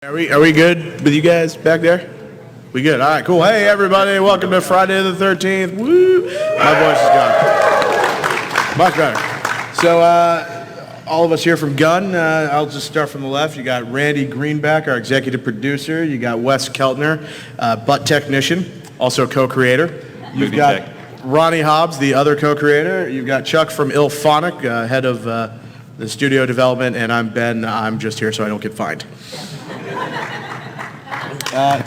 Are we good with you guys back there? We good? All right, cool. Hey, everybody, welcome to Friday the 13th. Woo! My voice is gone. Much better. So, all of us here from Gun, I'll just start from the left. You got Randy Greenback, our executive producer. You got Wes Keltner, butt technician, also co-creator. You've got Ronnie Hobbs, the other co-creator. You've got Chuck from Ilphonic, head of the studio development, and I'm Ben. I'm just here so I don't get fined.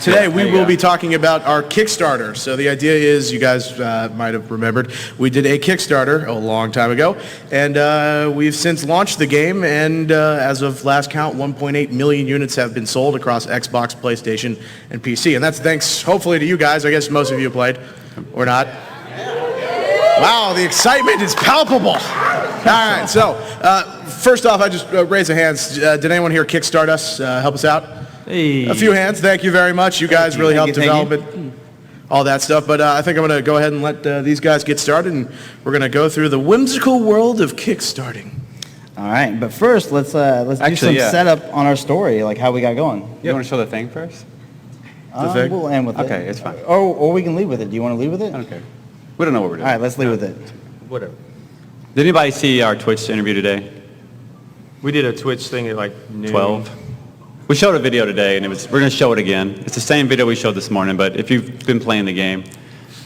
Today we will be talking about our Kickstarter. So the idea is, you guys might have remembered, we did a Kickstarter a long time ago, and we've since launched the game, and as of last count, 1.8 million units have been sold across Xbox, PlayStation, and PC. And that's thanks, hopefully, to you guys. I guess most of you played, or not. Wow, the excitement is palpable. All right, so first off, I just raise a hands. Did anyone here kickstart us, help us out? Hey. A few hands. Thank you very much. You guys really helped develop it, all that stuff. But I think I'm going to go ahead and let these guys get started, and we're going to go through the whimsical world of kickstarting. All right, but first, let's do some setup on our story, like how we got going. You want to show the thing first? The thing? We'll end with it. Okay, it's fine. Or we can leave with it. Do you want to leave with it? Okay. We don't know what we're doing. All right, let's leave with it. Whatever. Did anybody see our Twitch interview today? We did a Twitch thing at like noon. 12. We showed a video today, and we're going to show it again. It's the same video we showed this morning, but if you've been playing the game,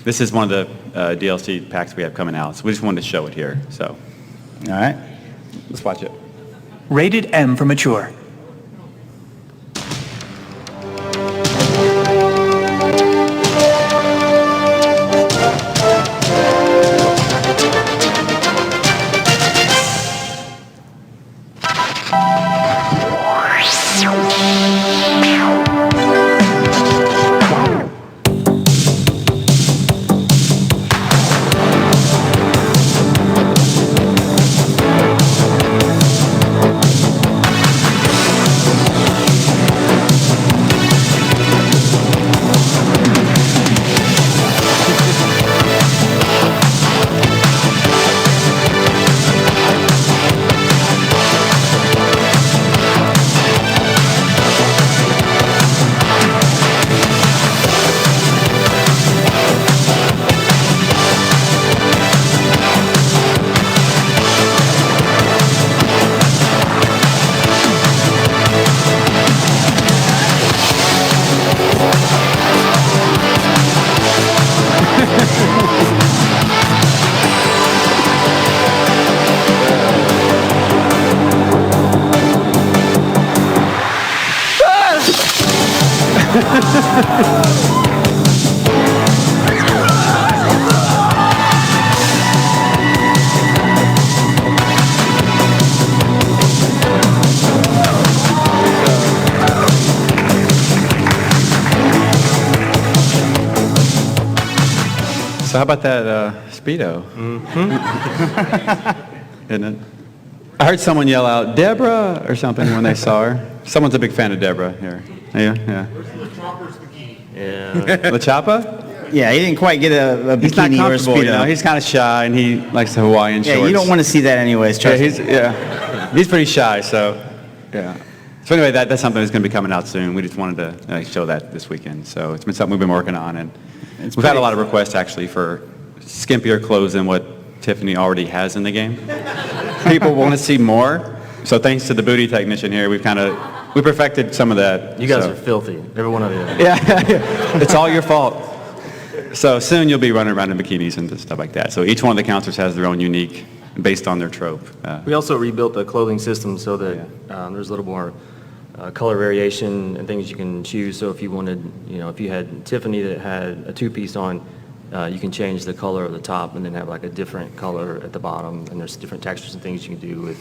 this is one of the DLC packs we have coming out. So we just wanted to show it here. So, All right. let's watch it. Rated M for mature. So how about that Speedo? Mm-hmm. Isn't it? I heard someone yell out, Deborah, or something when they saw her. Someone's a big fan of Deborah here. Yeah. Yeah. La Chapa? Yeah, he didn't quite get a He's not bikini or a comfortable, Speedo. He's kind of shy, and he likes the Hawaiian shorts. Yeah, you don't want to see that anyways, trust me. He's pretty shy, so, yeah. So anyway, that's something that's going to be coming out soon. We just wanted to show that this weekend. So it's been something we've been working on, and we've had a lot of requests, actually, for skimpier clothes than what Tiffany already has in the game. People want to see more, so thanks to the booty technician here, we perfected some of that. You guys are filthy, every one of you. Yeah, it's all your fault. So soon you'll be running around in bikinis and stuff like that. So each one of the counselors has their own unique, based on their trope. We also rebuilt the clothing system so that there's a little more color variation and things you can choose. So if you wanted, if you had Tiffany that had a two-piece on, you can change the color of the top and then have like a different color at the bottom. And there's different textures and things you can do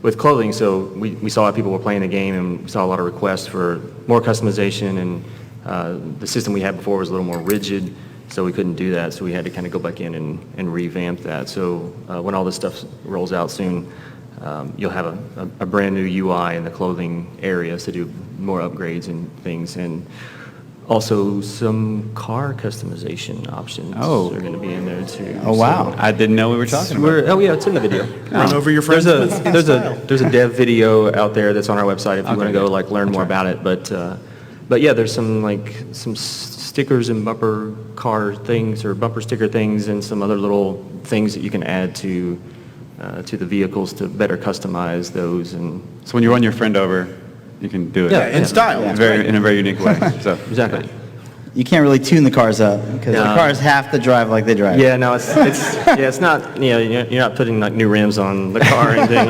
with clothing. So we saw people were playing the game, and we saw a lot of requests for more customization, and the system we had before was a little more rigid. So we couldn't do that, so we had to kind of go back in and revamp that. So when all this stuff rolls out soon, you'll have a brand new UI in the clothing areas to do more upgrades and things. And Also, some car customization options Oh. are going to be in there too. Oh, wow. I didn't know we were talking about it. Oh yeah, it's in the video. Run over your friends There's with there's a dev video out there that's on our website if you want to go like learn more about it. But yeah, there's some stickers and bumper car things or bumper sticker things and some other little things that you can add to the vehicles to better customize those. And So when you run your friend over, you can do it. Yeah, in style. In a very unique way. So exactly. You can't really tune the cars up because the No. cars have to drive like they drive. Yeah, no, it's not, you're not putting like new rims on the car or anything.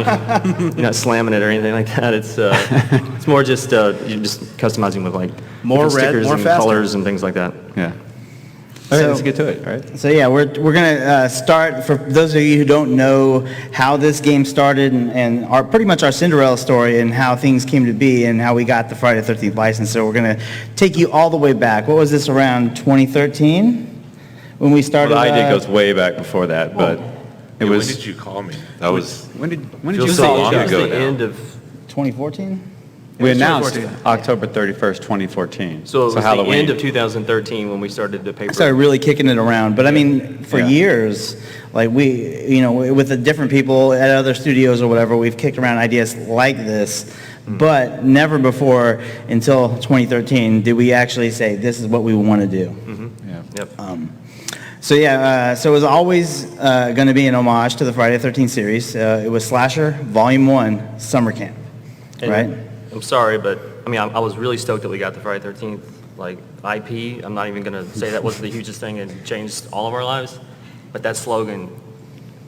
You're not slamming it or anything like that. It's more just, you're just customizing with like More different red, stickers more and faster. colors and things like that. yeah. All right, So- let's get to it, all right? So yeah, we're gonna start, for those of you who don't know how this game started and pretty much our Cinderella story and how things came to be and how we got the Friday the 13th license. So we're gonna take you all the way back. What was this, around 2013 when we started? Well, the idea goes way back before that, but it was... When did you call me? That was When did Feels you so call long us? It was ago the now. end of, 2014? We announced 2014. October 31st, 2014. so it was the Halloween. end of 2013 when we started the paper. I started really kicking it around, but I mean, for Yeah. years, like with the different people at other studios or whatever, we've kicked around ideas like this, but never before until 2013 did we actually say this is what we want to do. Yeah. Yep. So it was always going to be an homage to the Friday the 13th series. It was Slasher Volume 1 Summer Camp, And right? I'm sorry, but I mean, I was really stoked that we got the Friday 13th like IP. I'm not even going to say that wasn't the hugest thing and changed all of our lives, but that slogan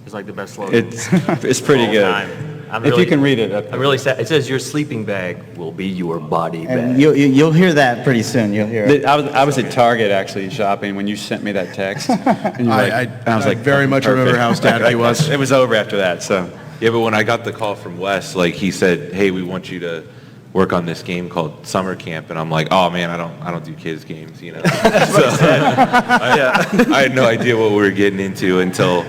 is like the best slogan. It's pretty of all good. time. I'm If you really- can read it. I'm really sad. It says your sleeping bag will be your body And bag. you'll hear that pretty soon. You'll hear it. I was at Target actually shopping when you sent me that text. And you were I was like, very much remember how ecstatic he was. It was over after that, so. Yeah, but when I got the call from Wes, like he said, "Hey, we want you to work on this game called Summer Camp," and I'm like, "Oh man, I don't do kids games, you know." So, I had no idea what we were getting into until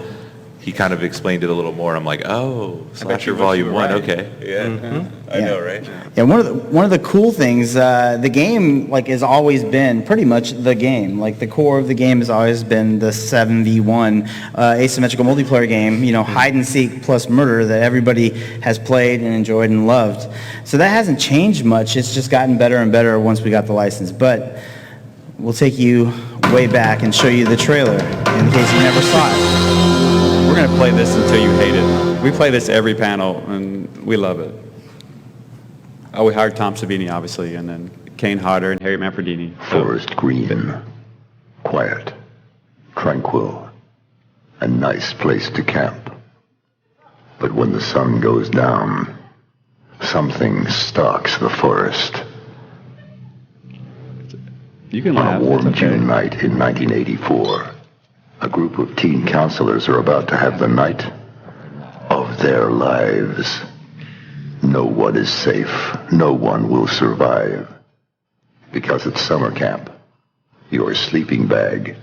he kind of explained it a little more. I'm like, "Oh, Slasher Volume 1, okay, yeah, I know, right?" Yeah, one of the cool things, the game like has always been pretty much the game. Like the core of the game has always been the 7v1 asymmetrical multiplayer game. Hide and seek plus murder that everybody has played and enjoyed and loved. So that hasn't changed much. It's just gotten better and better once we got the license. But we'll take you way back and show you the trailer in case you never saw it. We're going to play this until you hate it. We play this every panel, and we love it. Oh, we hired Tom Savini, obviously, and then Kane Hodder and Harry Manfredini. Forest green, quiet, tranquil, a nice place to camp. But when the sun goes down, something stalks the forest. You can On laugh. a warm That's okay. June night in 1984, a group of teen counselors are about to have the night of their lives. No one is safe. No one will survive. Because at summer camp, your sleeping bag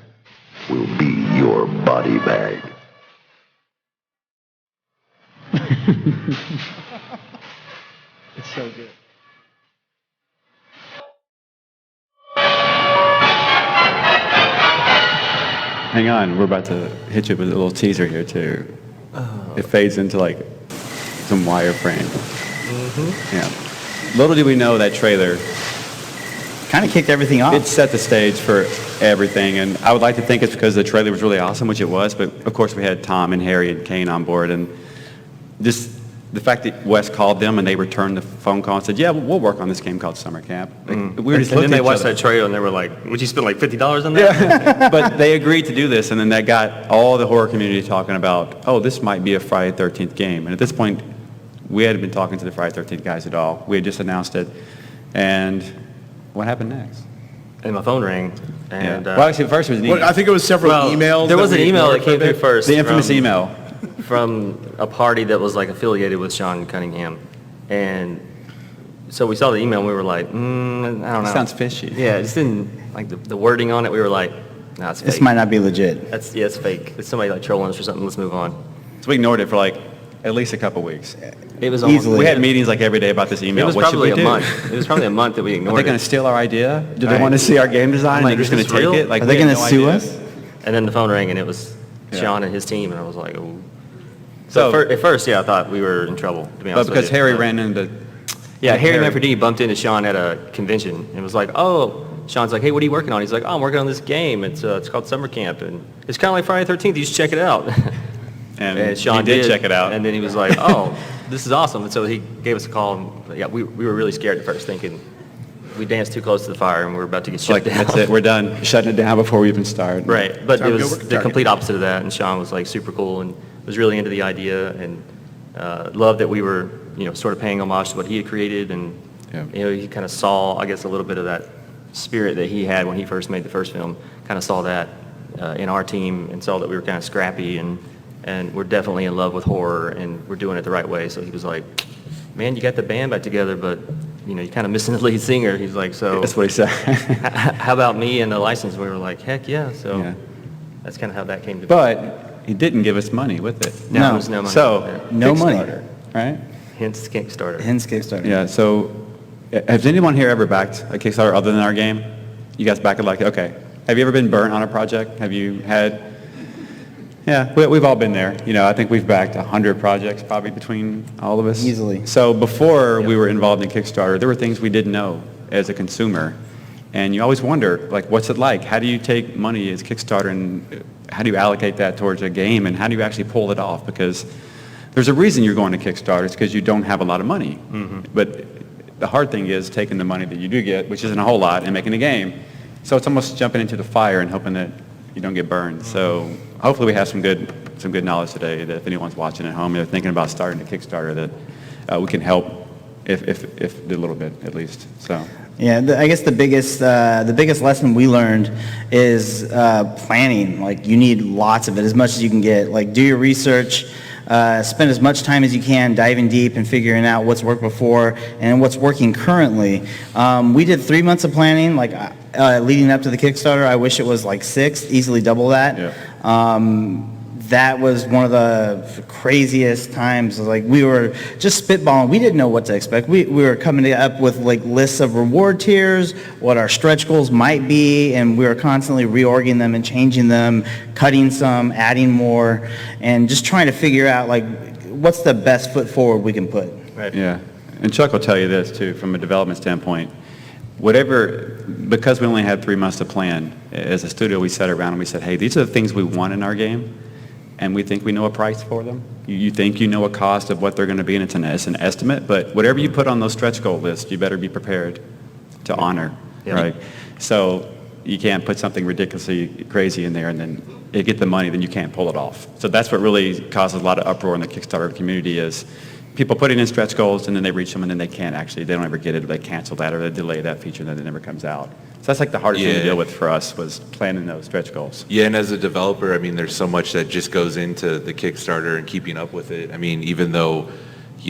will be your body bag. It's so good. Hang on, we're about to hit you with a little teaser here, too. It fades into, like, some wireframe. Yeah. Little did we know that trailer, Kind of kicked everything off. it set the stage for everything, and I would like to think it's because the trailer was really awesome, which it was, but of course we had Tom and Harry and Kane on board, and just the fact that Wes called them and they returned the phone call and said, yeah, we'll work on this game called Summer Camp. Like, we were just And looking then they at each watched other. that trailer and they were like, would you spend like $50 on that? But they agreed to do this, and then that got all the horror community talking about, oh, this might be a Friday the 13th game. And at this point, we hadn't been talking to the Friday the 13th guys at all. We had just announced it. And what happened next? And my phone rang. And, Well, actually, first it was an email. Well, I think it was several well, emails. there was an we email that ignored came for a through bit. first. the infamous from- email. From a party that was like affiliated with Sean Cunningham. And so we saw the email and we were like, I don't know. Sounds fishy. Yeah, it just didn't, like the wording on it, we were like, nah, it's fake. This might not be legit. It's fake. It's somebody like trolling us or something, let's move on. So we ignored it for like at least a couple weeks. It was almost, Easily. We had meetings like every day about this It email. was What should probably we a do? month. It was probably a month that we Are ignored they going it. to steal our idea? Do they Right. want to see our game design? I'm like, and they're just is going to this take real? it? Like, Are they we had going to no sue idea. us? And then the phone rang, and it was Yeah. Sean and his team, and I was like, oh. So- So at first, yeah, I thought we were in trouble, to be But honest because with you. Harry But- ran into... Yeah, Harry Manfredi bumped into Sean at a convention and was like, oh, Sean's like, hey, what are you working on? He's like, oh, I'm working on this game. It's called Summer Camp, and it's kind of like Friday the 13th. You should check it out. And Sean he did check it out. And then he was like, oh, this is awesome. And so he gave us a call. And, yeah, we were really scared at first, thinking we danced too close to the fire and we were about to get It's shut like, down. that's it, we're done. Shutting it down before we even start. Right, but Time it to go was work at the Target. complete opposite of that, and Sean was like super cool and was really into the idea and loved that we were, sort of paying homage to what he had created, and Yeah. he kind of saw, I guess, a little bit of that spirit that he had when he first made the first film. Kind of saw that in our team and saw that we were kind of scrappy and we're definitely in love with horror and we're doing it the right way. So he was like, "Man, you got the band back together, but you're kind of missing the lead singer." He's like, "So That's what he said. how about me and the license?" We were like, "Heck yeah!" So Yeah. that's kind of how that came to be. But he didn't give us money with it. No, No. there was no money. So, there. No money. Kickstarter, right? Hence Kickstarter. Hence Kickstarter. Yeah, so has anyone here ever backed a Kickstarter other than our game? You guys back it like, okay. Have you ever been burnt on a project? Have you had, yeah, we've all been there. I think we've backed 100 projects probably between all of us. Easily. So before we were involved in Kickstarter, there were things we didn't know as a consumer. And you always wonder, like, what's it like? How do you take money as Kickstarter and how do you allocate that towards a game and how do you actually pull it off? Because there's a reason you're going to Kickstarter. It's because you don't have a lot of money. But the hard thing is taking the money that you do get, which isn't a whole lot, and making a game. So it's almost jumping into the fire and hoping that you don't get burned. So hopefully we have some good knowledge today that if anyone's watching at home, they're thinking about starting a Kickstarter, that we can help if a little bit at least. So. Yeah, I guess the biggest lesson we learned is planning. Like, you need lots of it, as much as you can get. Like, do your research, spend as much time as you can diving deep and figuring out what's worked before and what's working currently. We did 3 months of planning, like leading up to the Kickstarter. I wish it was like 6, easily double that. Yeah. That was one of the craziest times. Like, we were just spitballing. We didn't know what to expect. We were coming up with like lists of reward tiers, what our stretch goals might be, and we were constantly reorging them and changing them, cutting some, adding more, and just trying to figure out like what's the best foot forward we can put. Right. Yeah, and Chuck will tell you this too, from a development standpoint. Because we only had 3 months to plan, as a studio we sat around and we said, hey, these are the things we want in our game, and we think we know a price for them. You think you know a cost of what they're going to be, and it's an estimate, but whatever you put on those stretch goal lists, you better be prepared to honor, Yeah. right? So you can't put something ridiculously crazy in there and then you get the money, then you can't pull it off. So that's what really causes a lot of uproar in the Kickstarter community is people putting in stretch goals and then they reach them and then they don't ever get it, or they cancel that, or they delay that feature and then it never comes out. So that's like the hardest thing to Yeah. deal with for us was planning those stretch goals. Yeah, and as a developer, I mean, there's so much that just goes into the Kickstarter and keeping up with it. I mean, even though,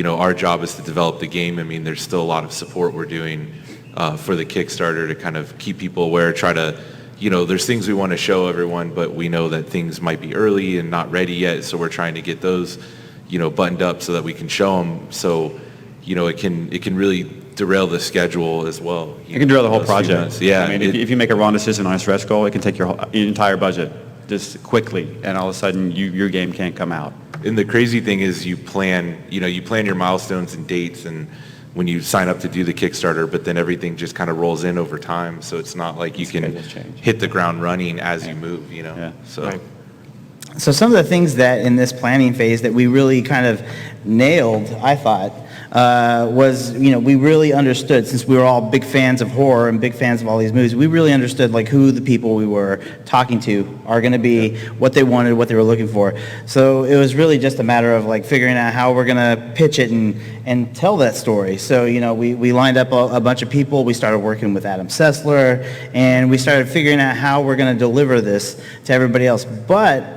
our job is to develop the game, I mean, there's still a lot of support we're doing for the Kickstarter to kind of keep people aware, try to, there's things we want to show everyone, but we know that things might be early and not ready yet, so we're trying to get those, buttoned up so that we can show them. So, it can really derail the schedule as well. It can derail the whole those few project. months. Yeah. I mean, if you make a wrong decision on a stretch goal, it can take your entire budget just quickly, and all of a sudden your game can't come out. And the crazy thing is you plan your milestones and dates and when you sign up to do the Kickstarter, but then everything just kind of rolls in over time. So it's not like you can schedules change. hit the ground running as you move, Yeah. So. Right. So some of the things that in this planning phase that we really kind of nailed, I thought, was, we really understood, since we were all big fans of horror and big fans of all these movies, we really understood like who the people we were talking to are going to be, what they wanted, what they were looking for. So it was really just a matter of like figuring out how we're going to pitch it and tell that story. So, we lined up a bunch of people. We started working with Adam Sessler, and we started figuring out how we're going to deliver this to everybody else. But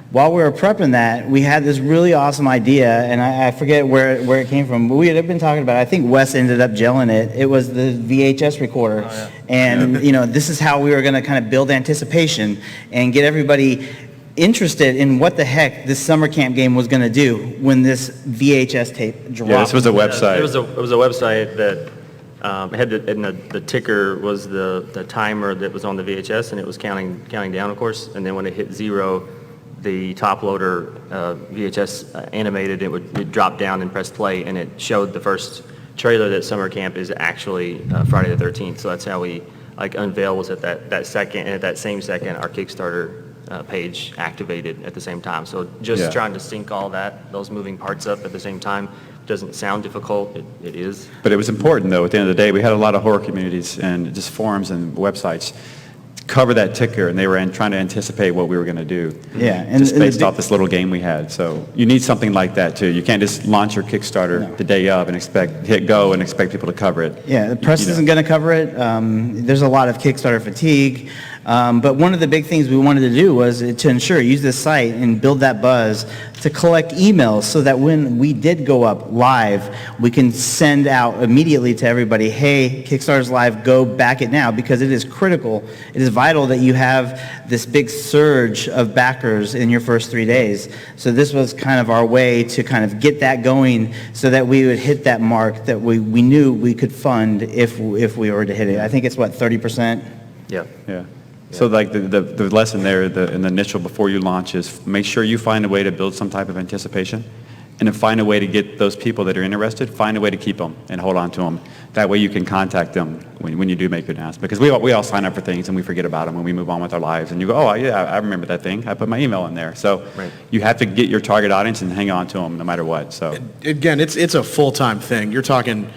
while we were prepping that, we had this really awesome idea, and I forget where it came from, but we had been talking about it. I think Wes ended up gelling it. It was the VHS recorder. Oh, yeah. And, this is how we were going to kind of build anticipation and get everybody interested in what the heck this summer camp game was going to do when this VHS tape dropped. Yeah, this was a website. It was a website that had and the ticker was the timer that was on the VHS, and it was counting down, of course. And then when it hit 0, the top loader VHS animated. It drop down and press play, and it showed the first trailer that summer camp is actually Friday the 13th. So that's how we unveil was at that second, and at that same second, our Kickstarter page activated at the same time. So just trying to sync all those moving parts up at the same time doesn't sound difficult. It is. But it was important, though. At the end of the day, we had a lot of horror communities and just forums and websites cover that ticker, and they were trying to anticipate what we were going to do. Yeah, and just based off this little game we had. So you need something like that too. You can't just launch your Kickstarter the day of and hit go and expect people to cover it. Yeah, the press isn't going to cover it. There's a lot of Kickstarter fatigue. But one of the big things we wanted to do was to use this site and build that buzz to collect emails so that when we did go up live, we can send out immediately to everybody, hey, Kickstarter's live, go back it now, because it is critical. It is vital that you have this big surge of backers in your first 3 days. So this was kind of our way to kind of get that going so that we would hit that mark that we knew we could fund if we were to hit it. I think it's, 30%? Yeah. Yeah. So like the lesson there in the initial before you launch is make sure you find a way to build some type of anticipation, and then find a way to get those people that are interested, find a way to keep them and hold on to them. That way you can contact them when you do make your announcement. Because we all sign up for things and we forget about them when we move on with our lives. And you go, oh yeah, I remember that thing. I put my email in there. So you have to get your target audience and hang on to them no matter what. So again, it's a full-time thing. You're talking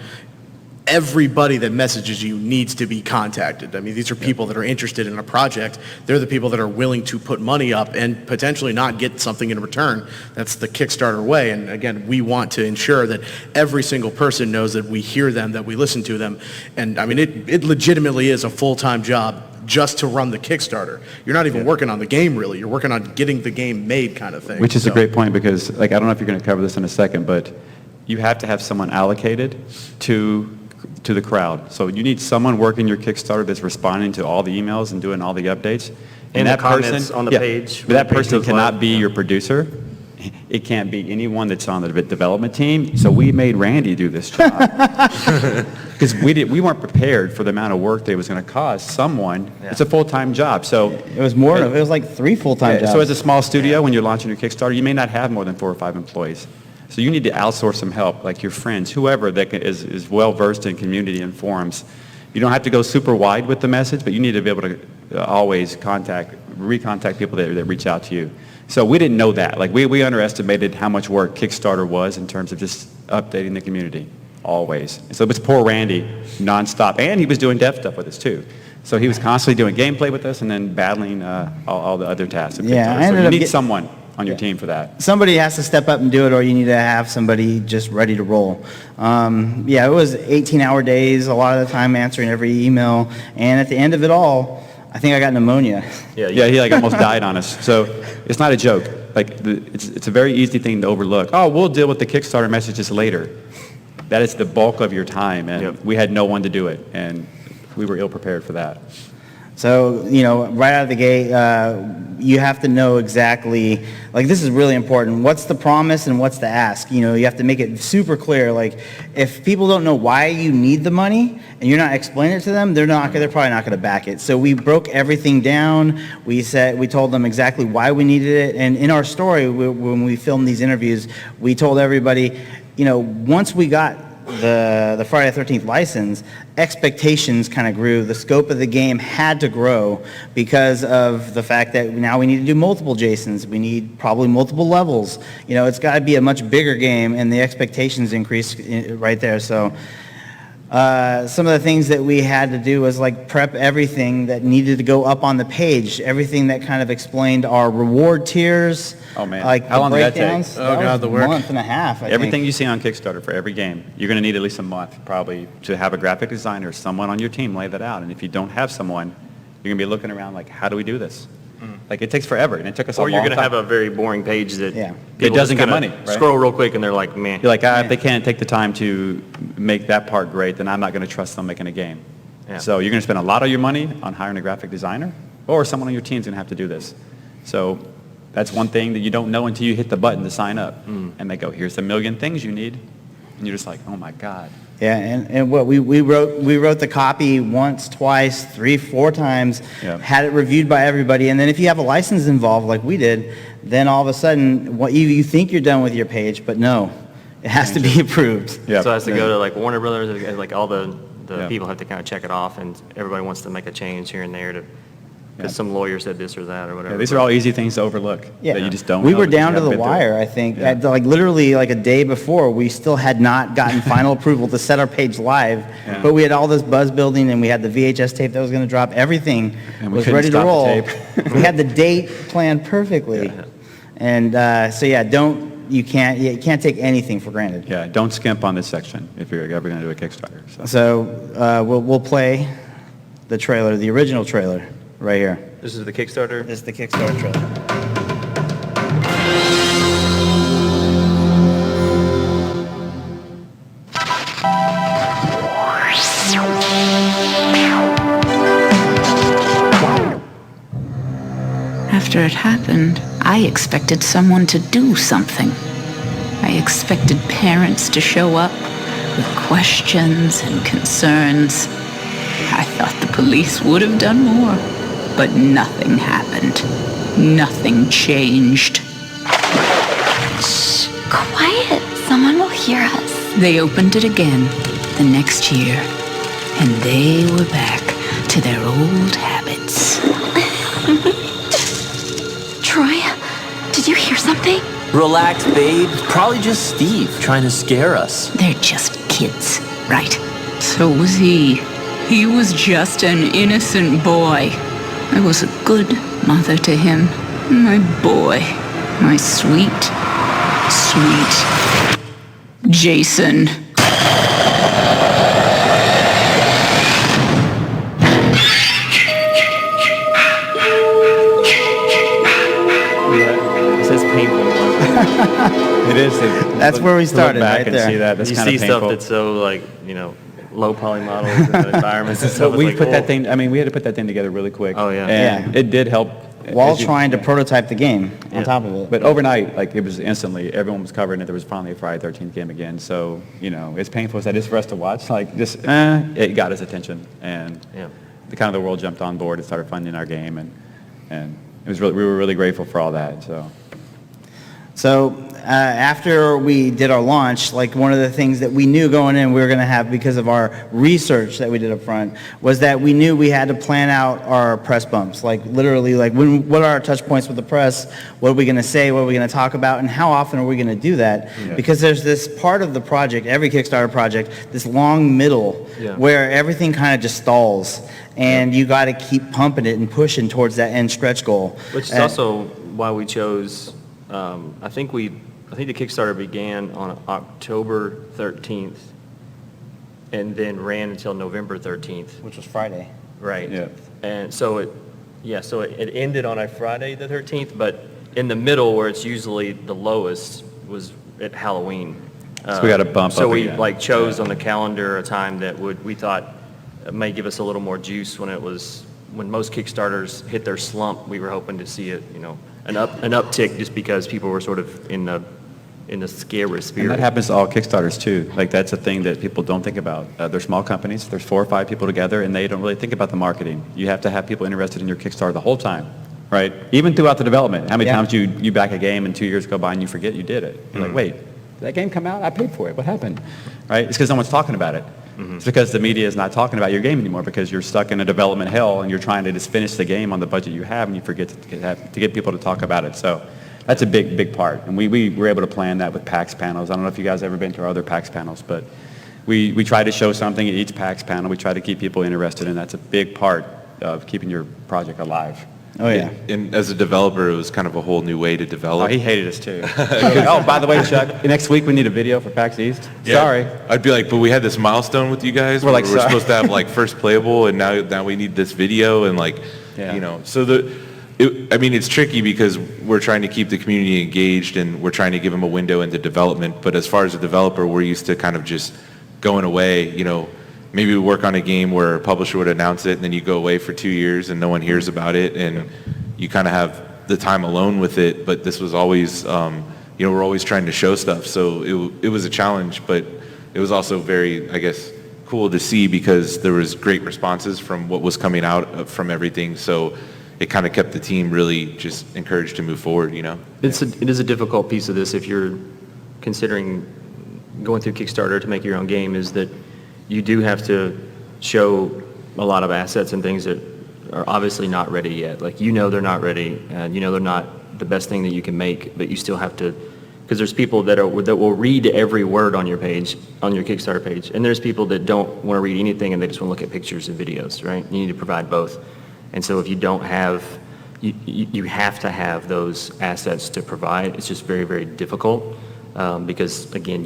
everybody that messages you needs to be contacted. I mean, these are people that are interested in a project. They're the people that are willing to put money up and potentially not get something in return. That's the Kickstarter way. And again, we want to ensure that every single person knows that we hear them, that we listen to them. And I mean, it legitimately is a full-time job just to run the Kickstarter. You're not even working on the game, really. You're working on getting the game made, kind of thing. Which is a great point, because I don't know if you're going to cover this in a second, but you have to have someone allocated to the crowd. So you need someone working your Kickstarter that's responding to all the emails and doing all the updates. And that comments on the page. But that person cannot be your producer. It can't be anyone that's on the development team. So we made Randy do this job. Because we weren't prepared for the amount of work that it was going to cost someone. Yeah. It's a full-time job. So it was more. It was like 3 full-time jobs. So as a small studio, when you're launching your Kickstarter, you may not have more than 4 or 5 employees. So you need to outsource some help, like your friends, whoever that is well-versed in community and forums. You don't have to go super wide with the message, but you need to be able to always recontact people that reach out to you. So we didn't know that. Like we underestimated how much work Kickstarter was in terms of just updating the community, always. And so it was poor Randy, nonstop. And he was doing dev stuff with us too. So he was constantly doing gameplay with us and then battling all the other tasks. Yeah, so you need someone on your team for that. Somebody has to step up and do it, or you need to have somebody just ready to roll. It was 18-hour days, a lot of the time answering every email, and at the end of it all, I think I got pneumonia. Yeah, he almost died on us. So it's not a joke. It's a very easy thing to overlook. Oh, we'll deal with the Kickstarter messages later. That is the bulk of your time, and we had no one to do it, and we were ill prepared for that. So, right out of the gate, you have to know exactly, this is really important. What's the promise and what's the ask? You have to make it super clear. If people don't know why you need the money and you're not explaining it to them, they're probably not going to back it. So we broke everything down. We told them exactly why we needed it. And in our story, when we filmed these interviews, we told everybody, once we got the Friday the 13th license, expectations kind of grew. The scope of the game had to grow because of the fact that now we need to do multiple Jasons. We need probably multiple levels. It's got to be a much bigger game, and the expectations increase right there. So some of the things that we had to do was prep everything that needed to go up on the page, everything that kind of explained our reward tiers. Oh man, how long did that take? Oh God, the work. A month and a half, Everything you see on Kickstarter for every game, you're going to need at least a month probably to have a graphic designer, someone on your team lay that out. And if you don't have someone, you're going to be looking around how do we do this? It takes forever, and it took us a long time. Or you're going to have a very boring page that it doesn't get money. Right? Scroll real quick, and they're like, man. You're like, if they can't take the time to make that part great, then I'm not going to trust them making a game. Yeah. So you're going to spend a lot of your money on hiring a graphic designer, or someone on your team's going to have to do this. So That's one thing that you don't know until you hit the button to sign up. And they go, here's a million things you need. And you're just like, oh my God. Yeah, and what we wrote the copy once, twice, 3, 4 times, had it reviewed by everybody, and then if you have a license involved like we did, then all of a sudden what you think you're done with your page, but no, it has to be approved. Yeah. So it has to go to like Warner Brothers, like all the people have to kind of check it off, and everybody wants to make a change here and there to, because some lawyer said this or that or whatever. Yeah, these are all easy things to overlook that you just don't We know were because you down to haven't the been through wire, it. I think. Like literally like a day before, we still had not gotten final approval to set our page live, but we had all this buzz building and we had the VHS tape that was going to drop. Everything And we was couldn't ready to stop the roll. tape. We had the date planned perfectly. And so yeah, you can't take anything for granted. Yeah, don't skimp on this section if you're ever going to do a Kickstarter. So we'll play the trailer, the original trailer, right here. This is the Kickstarter? This is the Kickstarter trailer. After it happened, I expected someone to do something. I expected parents to show up with questions and concerns. I thought the police would have done more, but nothing happened. Nothing changed. Shh, quiet. Someone will hear us. They opened it again the next year, and they were back to their old habits. Troy, did you hear something? Relax, babe. Probably just Steve trying to scare us. They're just kids, right? So was he. He was just an innocent boy. I was a good mother to him. My boy. My sweet, sweet Jason. It says painful. It is. That's where we started, Look back right and there. see that. That's You kind see of stuff painful. that's so like, low poly models and the environments and So stuff. It's we like, put oh. that thing. I mean, we had to put that thing together really quick. Oh, yeah. And Yeah. it did help. While as you- trying to prototype the game on top of it. But overnight, like it was instantly, everyone was covering it. There was finally a Friday 13th game again. So, as painful as that is for us to watch, like just, it got his attention. And the world jumped on board and started funding our game. And it was really, we were really grateful for all that. So after we did our launch, like one of the things that we knew going in we were going to have because of our research that we did up front was that we knew we had to plan out our press bumps. Like literally, like what are our touch points with the press? What are we going to say? What are we going to talk about? And how often are we going to do that? Yeah. Because there's this part of the project, every Kickstarter project, this long middle where everything kind of just stalls. And you got to keep pumping it and pushing towards that end stretch goal. Which is also why we chose, I think the Kickstarter began on October 13th and then ran until November 13th. Which was Friday. Right. Yeah. And so it ended on a Friday the 13th, but in the middle where it's usually the lowest was at Halloween. So we got to bump So up we again. chose on the calendar a time that we thought may give us a little more juice when most Kickstarters hit their slump. We were hoping to see it, an uptick just because people were sort of in the scary spirit. And that happens to all Kickstarters too. Like that's a thing that people don't think about. They're small companies. There's 4 or 5 people together, and they don't really think about the marketing. You have to have people interested in your Kickstarter the whole time, right? Even throughout the development. How many times you back a game and 2 years go by and you forget you did it? You're like, wait, did that game come out? I paid for it. What happened? Right? It's because no one's talking about it. It's because the media is not talking about your game anymore because you're stuck in a development hell and you're trying to just finish the game on the budget you have and you forget to get people to talk about it. So that's a big part. And we were able to plan that with PAX panels. I don't know if you guys have ever been to our other PAX panels, but we try to show something at each PAX panel. We try to keep people interested, and that's a big part of keeping your project alive. Oh, yeah. And as a developer, it was kind of a whole new way to Oh, develop. he hated us too. Oh, by the way, Chuck, next week we need a video for PAX East. Yeah. Sorry. I'd be like, but we had this milestone with you guys. We're like, we're sorry. supposed to have like first playable, and now we need this video, and so it's tricky because we're trying to keep the community engaged, and we're trying to give them a window into development. But as far as a developer, we're used to kind of just going away. Maybe we work on a game where a publisher would announce it, and then you go away for 2 years, and no one hears about it, and you kind of have the time alone with it, but this was always, we're always trying to show stuff. So it was a challenge, but it was also very, I guess, cool to see because there was great responses from what was coming out from everything. So it kind of kept the team really just encouraged to move forward, It is a difficult piece of this if you're considering going through Kickstarter to make your own game, is that you do have to show a lot of assets and things that are obviously not ready yet. Like, they're not ready, and they're not the best thing that you can make, but you still have to, because there's people that will read every word on your page, on your Kickstarter page, and there's people that don't want to read anything and they just want to look at pictures and videos, right? You need to provide both. And so if you don't have, you have to have those assets to provide. It's just very, very difficult because, again,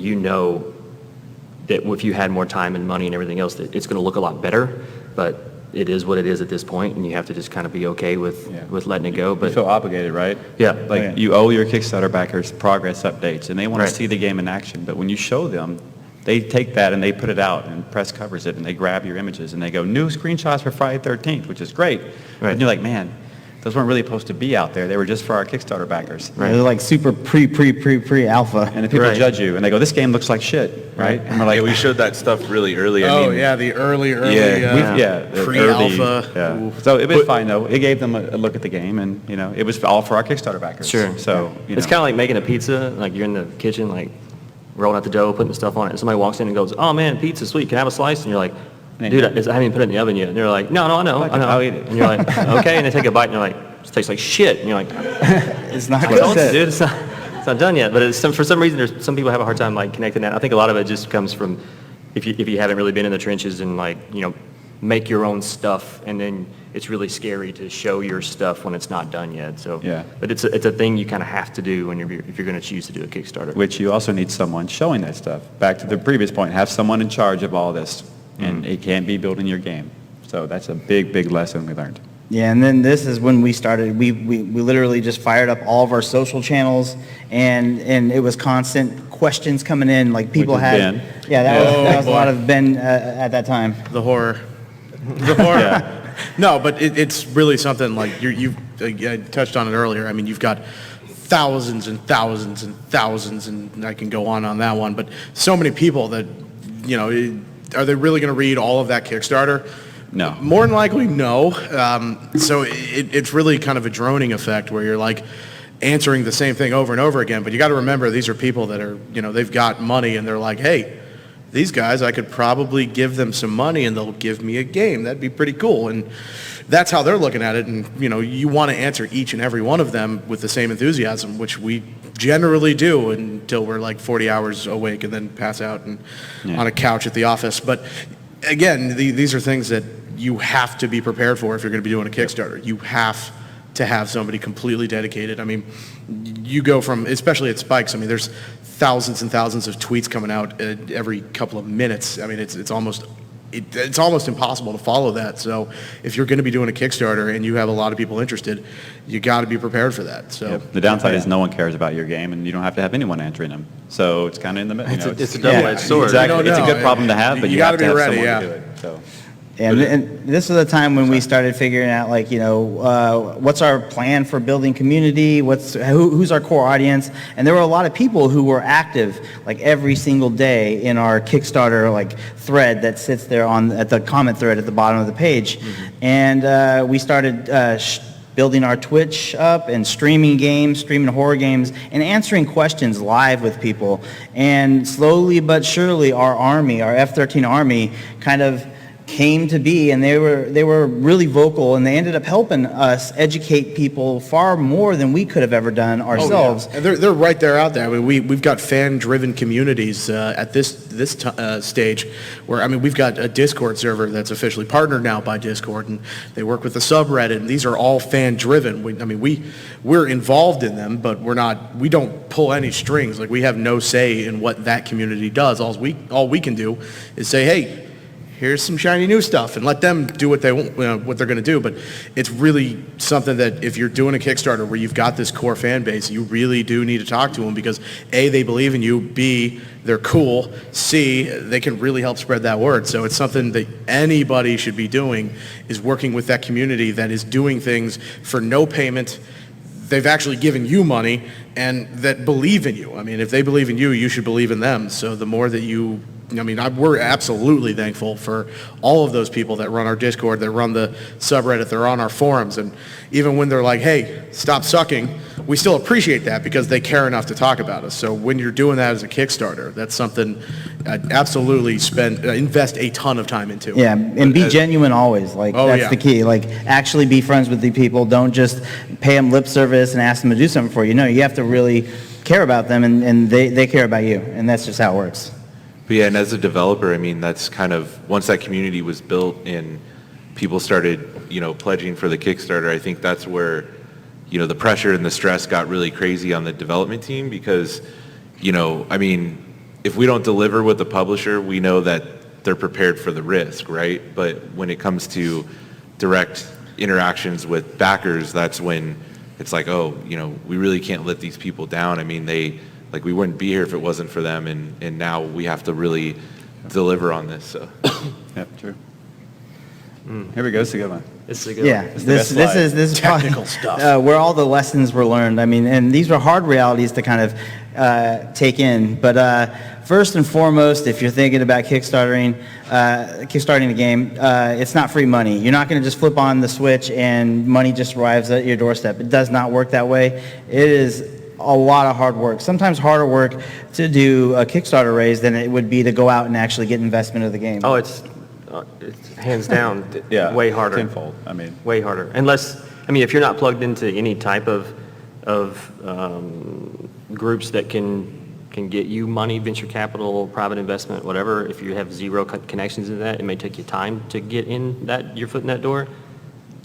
that if you had more time and money and everything else, that it's going to look a lot better, but it is what it is at this point, and you have to just kind of be okay with letting it go. But you feel obligated, right? Yeah. Like you owe your Kickstarter backers progress updates, and they want Right. to see the game in action. But when you show them, they take that and they put it out, and press covers it, and they grab your images, and they go, new screenshots for Friday 13th, which is great. Right. And you're like, man, those weren't really supposed to be out there. They were just for our Kickstarter backers. They're like super pre-alpha. And then people Right. judge you, and they go, this game looks like shit, right? And we're like, we showed that stuff really early. The early, the pre-alpha. early, So it was fine though. It gave them a look at the game, and it was all for our Kickstarter backers. Sure. So it's kind of like making a pizza. Like, you're in the kitchen, like rolling out the dough, putting the stuff on it, and somebody walks in and goes, "Oh man, pizza's sweet. Can I have a slice?" And you're like, "Dude, I haven't even put it in the oven yet." And they're like, "No, I know. I'll eat it." And you're like, "Okay." And they take a bite, and you're like, "It tastes like shit." And you're like, It's not I told you, good. dude, it's not done yet. But for some reason, there's some people have a hard time like connecting that. I think a lot of it just comes from if you haven't really been in the trenches and make your own stuff, and then it's really scary to show your stuff when it's not done yet. So Yeah. But it's a thing you kind of have to do when if you're going to choose to do a Kickstarter. Which you also need someone showing that stuff. Back to the previous point, have someone in charge of all this, and it can't be building your game. So that's a big, big lesson we learned. Yeah, and then this is when we started. We literally just fired up all of our social channels, and it was constant questions coming in. Like people Which is had, Ben. yeah, that was a boy. lot of Ben at that time. The horror. No, but it's really something like you touched on it earlier. I mean, you've got thousands and thousands and thousands, and I can go on that one, but so many people that, are they really going to read all of that Kickstarter? No. More than likely, no. So it's really kind of a droning effect where you're like answering the same thing over and over again, but you got to remember these are people that are, they've got money and they're like, hey, these guys, I could probably give them some money and they'll give me a game. That'd be pretty cool. And that's how they're looking at it. And, you want to answer each and every one of them with the same enthusiasm, which we generally do until we're like 40 hours awake and then pass out and on a couch at the office. But again, these are things that you have to be prepared for if you're going to be doing a Kickstarter. You have to have somebody completely dedicated. I mean, you go from, especially at Spikes, I mean, there's thousands and thousands of tweets coming out every couple of minutes. I mean, it's almost impossible to follow that. So if you're going to be doing a Kickstarter and you have a lot of people interested, you got to be prepared for that. So The downside is no one cares about your game, and you don't have to have anyone answering them. So it's kind of in the middle. It's a double-edged sword. Exactly. It's a No, good problem to have, but you have gotta to be have ready, someone yeah. to do it. So. And this is the time when we started figuring out, like, what's our plan for building community? Who's our core audience? And there were a lot of people who were active, like every single day in our Kickstarter thread that sits there at the comment thread at the bottom of the page. Mm-hmm. And we started building our Twitch up and streaming horror games, and answering questions live with people. And slowly but surely, our F-13 army, kind of came to be, and they were really vocal, and they ended up helping us educate people far more than we could have ever done ourselves. Oh, yeah. And they're right there out there. I mean, we've got fan-driven communities at this stage where, I mean, we've got a Discord server that's officially partnered now by Discord, and they work with the subreddit, and these are all fan-driven. We're involved in them, but we don't pull any strings. Like, we have no say in what that community does. All we can do is say, hey, here's some shiny new stuff, and let them do what they want, what they're going to do. But it's really something that if you're doing a Kickstarter where you've got this core fan base, you really do need to talk to them, because A, they believe in you, B, they're cool, C, they can really help spread that word. So it's something that anybody should be doing, is working with that community that is doing things for no payment. they've actually given you money and that believe in you. I mean, if they believe in you, you should believe in them. So the more that you, I mean, we're absolutely thankful for all of those people that run our Discord, that run the subreddit, they're on our forums. And even when they're like, hey, stop sucking, we still appreciate that because they care enough to talk about us. So when you're doing that as a Kickstarter, that's something I'd absolutely invest a ton of time into. Yeah, and be genuine always. Like, that's the key. Like, actually be friends with the people. Don't just pay them lip service and ask them to do something for you. No, you have to really care about them, and they care about you. And that's just how it works. But yeah, and as a developer, I mean, that's kind of, once that community was built and people started, pledging for the Kickstarter, I think that's where, the pressure and the stress got really crazy on the development team because, I mean, if we don't deliver with the publisher, we know that they're prepared for the risk, right? But when it comes to direct interactions with backers, that's when it's like, oh, we really can't let these people down. I mean, we wouldn't be here if it wasn't for them, and now we have to really deliver on this. So. Yep, true. Here we go. It's a good one. It's a good Yeah, one. this is technical probably, stuff. where all the lessons were learned. I mean, and these were hard realities to kind of take in. But first and foremost, if you're thinking about kickstarting a game, it's not free money. You're not going to just flip on the switch and money just arrives at your doorstep. It does not work that way. It is a lot of hard work. Sometimes harder work to do a Kickstarter raise than it would be to go out and actually get investment of the game. Oh, it's hands down way harder. Tenfold. I mean, way harder. Unless, if you're not plugged into any type of groups that can get you money, venture capital, private investment, whatever, if you have zero connections in that, it may take you time to get your foot in that door.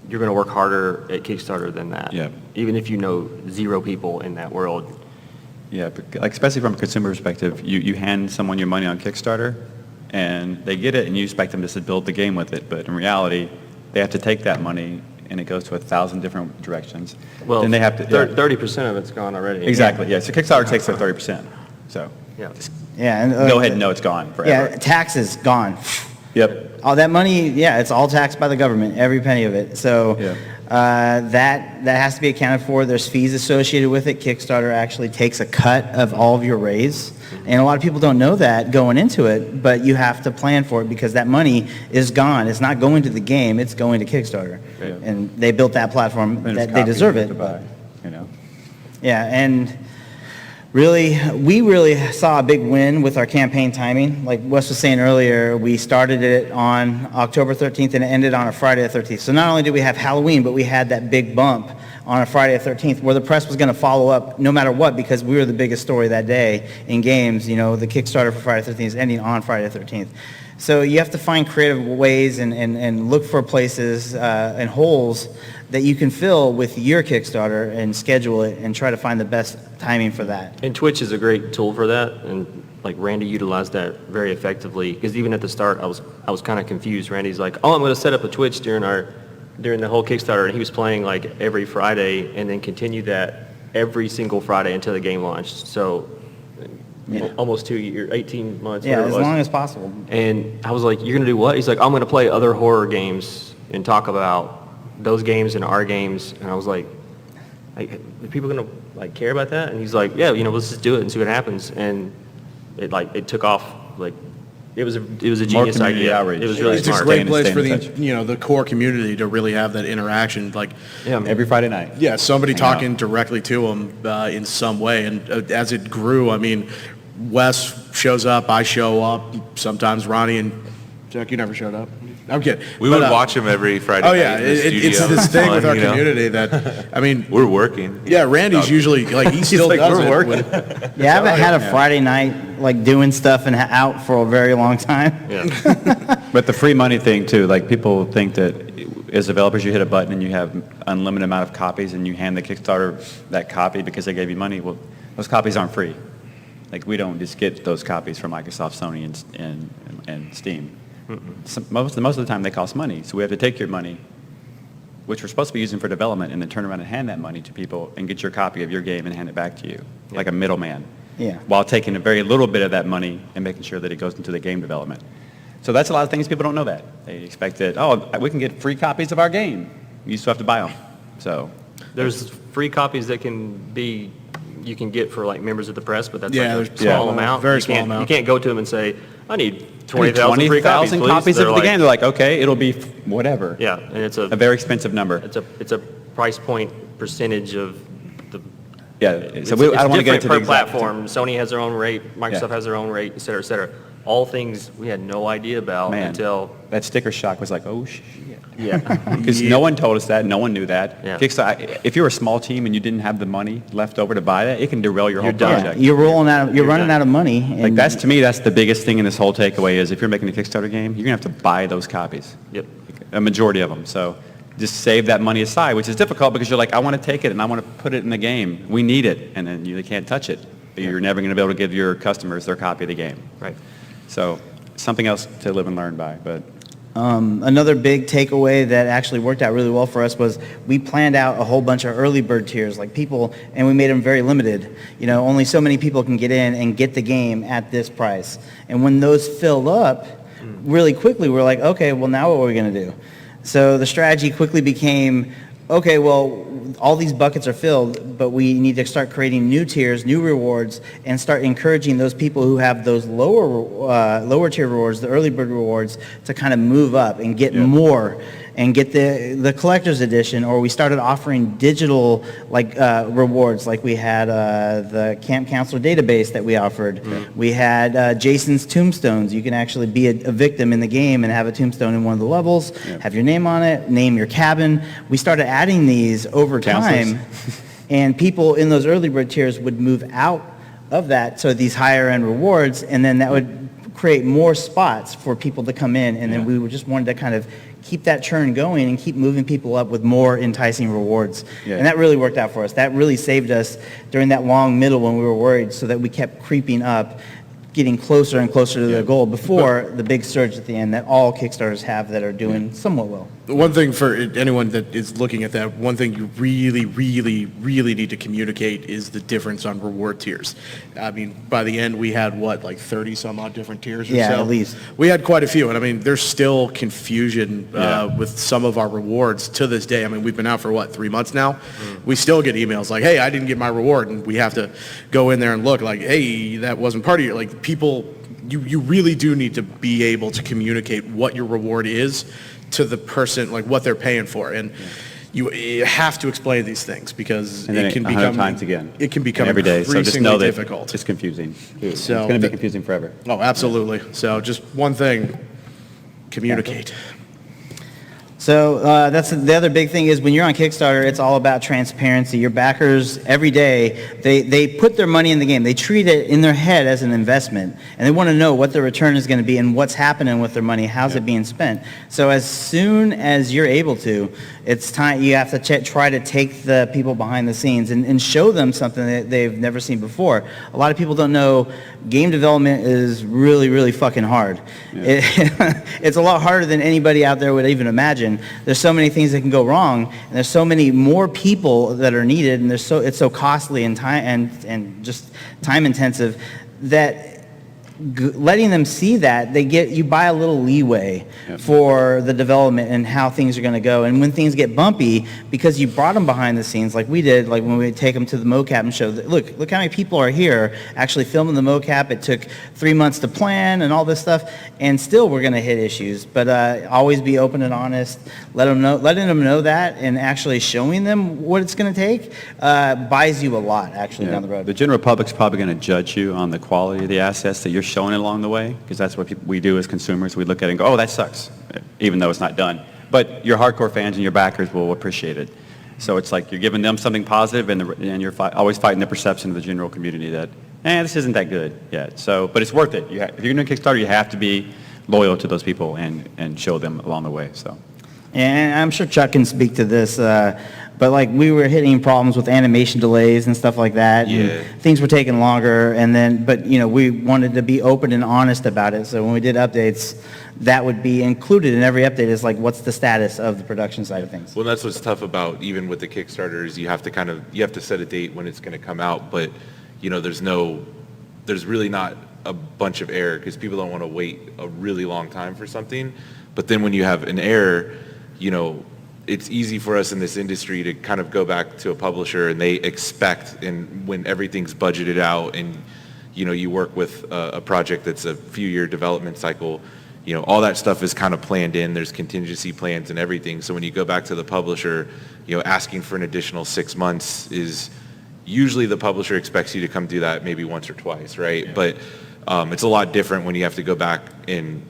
You're going to work harder at Kickstarter than that. Yeah. Even if you know zero people in that world. yeah, but especially from a consumer perspective, you hand someone your money on Kickstarter, and they get it, and you expect them just to build the game with it. But in reality, they have to take that money, and it goes to 1,000 different directions. Well, then they have to 30% of it's gone already. Exactly. Yeah. So Kickstarter takes their 30%. So just and go ahead and know it's gone forever. Yeah, taxes gone. Yep. All that money, it's all taxed by the government, every penny of it. So that has to be accounted for. There's fees associated with it. Kickstarter actually takes a cut of all of your raise. And a lot of people don't know that going into it, but you have to plan for it because that money is gone. It's not going to the game, it's going to Kickstarter. Yeah. And they built that platform that they deserve it. To buy, Yeah, and we really saw a big win with our campaign timing. Like Wes was saying earlier, we started it on October 13th and it ended on a Friday the 13th. So not only did we have Halloween, but we had that big bump on a Friday the 13th where the press was going to follow up no matter what because we were the biggest story that day in games. The Kickstarter for Friday the 13th is ending on Friday the 13th. So you have to find creative ways and look for places and holes that you can fill with your Kickstarter and schedule it and try to find the best timing for that. And Twitch is a great tool for that, and like Randy utilized that very effectively because even at the start I was kind of confused. Randy's like, "Oh, I'm going to set up a Twitch during the whole Kickstarter," and he was playing like every Friday and then continued that every single Friday until the game launched. So almost 2 years, 18 months. Yeah, as long as possible. And I was like, "You're going to do what?" He's like, "I'm going to play other horror games and talk about those games and our games." And I was like, "Are people going to care about that?" And he's like, "Yeah, let's just do it and see what happens." And it took off. It was a genius idea. Outreach. It was really It's smart. a great place Staying for in the core community to really have that interaction. Every Friday night. Yeah, somebody Hang out. talking directly to them in some way. And as it grew, I mean, Wes shows up, I show up, sometimes Ronnie and Chuck, you never showed up. I'm kidding. We would watch him every Friday Oh night yeah, in the studio. it's this thing Fun, with our community that, I mean, We're working. yeah, Randy's usually, he still like, does "We're it. working." Yeah, I haven't had a Friday night doing stuff and out for a very long time. Yeah. But the free money thing too, people think that as developers you hit a button and you have unlimited amount of copies and you hand the Kickstarter that copy because they gave you money. Well, those copies aren't free. We don't just get those copies from Microsoft, Sony, and Steam. Most of the time they cost money, so we have to take your money, which we're supposed to be using for development, and then turn around and hand that money to people and get your copy of your game and hand it back to you, like a middleman. Yeah. While taking a very little bit of that money and making sure that it goes into the game development. So that's a lot of things people don't know that. They expect that, we can get free copies of our game. You still have to buy them. So There's free copies that you can get for like members of the press, but that's Yeah, like a there's small small, amount. very You small can't- amount. You can't go to them and say, I need 20,000 free copies, 20,000 please. copies They're of the like- game. They're like, okay, it'll be whatever. Yeah, and it's A very expensive number. it's a price point percentage of the. Yeah, It's, so I don't want to get it's into different the per exact- platform. Sony has their own rate, Microsoft Yeah. has their own rate, et cetera, et cetera. All things we had no idea about Man, until. that sticker shock was like, oh shit. Yeah. Because no one told us that, no one knew that. Yeah. Kickstarter, if you're a small team and you didn't have the money left over to buy that, it can derail your whole done. project. You're running done. out of money. Like and that's, to me, that's the biggest thing in this whole takeaway is if you're making a Kickstarter game, you're gonna have to buy those copies. Yep. A majority of them. So just save that money aside, which is difficult because you're like, I want to take it and I want to put it in the game. We need it, and then you can't touch it. You're never going to be able to give your customers their copy of the game. Right. So something else to live and learn by. But Another big takeaway that actually worked out really well for us was we planned out a whole bunch of early bird tiers, like people, and we made them very limited. You know, only so many people can get in and get the game at this price. And when those filled up really quickly, we're like, okay, well now what are we going to do? So the strategy quickly became, okay, well, all these buckets are filled, but we need to start creating new tiers, new rewards, and start encouraging those people who have those lower tier rewards, the early bird rewards, to kind of move up and get more and get the collector's edition. Or we started offering digital rewards, like we had the Camp Counselor database that we offered. We had Jason's tombstones. You can actually be a victim in the game and have a tombstone in one of the levels, have your name on it, name your cabin. We started adding these over time, and people in those early bird tiers would move out of that to these higher end rewards, and then that would create more spots for people to come in, and then we just wanted to kind of keep that churn going and keep moving people up with more enticing rewards. And that really worked out for us. That really saved us during that long middle when we were worried, so that we kept creeping up, getting closer and closer to the goal before the big surge at the end that all Kickstarters have that are doing somewhat well. One thing for anyone that is looking at that, one thing you really, really, really need to communicate is the difference on reward tiers. I mean, by the end, we had, like 30 some odd different tiers or so? Yeah, at least. We had quite a few, and I mean, there's still confusion with some of our rewards to this day. I mean, we've been out for, 3 months now? We still get emails like, hey, I didn't get my reward, and we have to go in there and look like, hey, that wasn't part of your, people, you really do need to be able to communicate what your reward is to the person, what they're paying for, and you have to explain these things because it can become times again. It can become every day. So just increasingly know that difficult. it's confusing. It's So going to be confusing forever. Oh, absolutely. So just one thing: communicate. So that's the other big thing is when you're on Kickstarter, it's all about transparency. Your backers, every day, they put their money in the game. They treat it in their head as an investment, and they want to know what the return is going to be and what's happening with their money, how's it being spent. So as soon as you're able to, it's time you have to try to take the people behind the scenes and show them something that they've never seen before. A lot of people don't know game development is really, really fucking hard. It's a lot harder than anybody out there would even imagine. There's so many things that can go wrong, and there's so many more people that are needed, and it's so costly and time and just time intensive that letting them see that you buy a little leeway for the development and how things are going to go. And when things get bumpy, because you brought them behind the scenes like we did, like when we take them to the mocap and show that, look how many people are here actually filming the mocap. It took 3 months to plan and all this stuff, and still we're going to hit issues. But always be open and honest. Letting them know that, and actually showing them what it's going to take buys you a lot actually down the road. The general public's probably going to judge you on the quality of the assets that you're showing along the way, because that's what we do as consumers. We look at it and go, oh, that sucks, even though it's not done. But your hardcore fans and your backers will appreciate it. So it's like you're giving them something positive, and you're always fighting the perception of the general community that, this isn't that good yet. So, but it's worth it. If you're doing Kickstarter, you have to be loyal to those people and show them along the way. So. And I'm sure Chuck can speak to this, but we were hitting problems with animation delays and stuff like that. And things were taking longer, but we wanted to be open and honest about it. So when we did updates, that would be included in every update is what's the status of the production side of things. Well, that's what's tough about even with the Kickstarters. You have to set a date when it's going to come out, but there's really not a bunch of error because people don't want to wait a really long time for something. But then when you have an error, it's easy for us in this industry to kind of go back to a publisher and they expect, and when everything's budgeted out and, you know, you work with a project that's a few-year development cycle, you know, all that stuff is kind of planned in. There's contingency plans and everything. So when you go back to the publisher, you know, asking for an additional 6 months is usually the publisher expects you to come do that maybe once or twice, right? Yeah. But it's a lot different when you have to go back and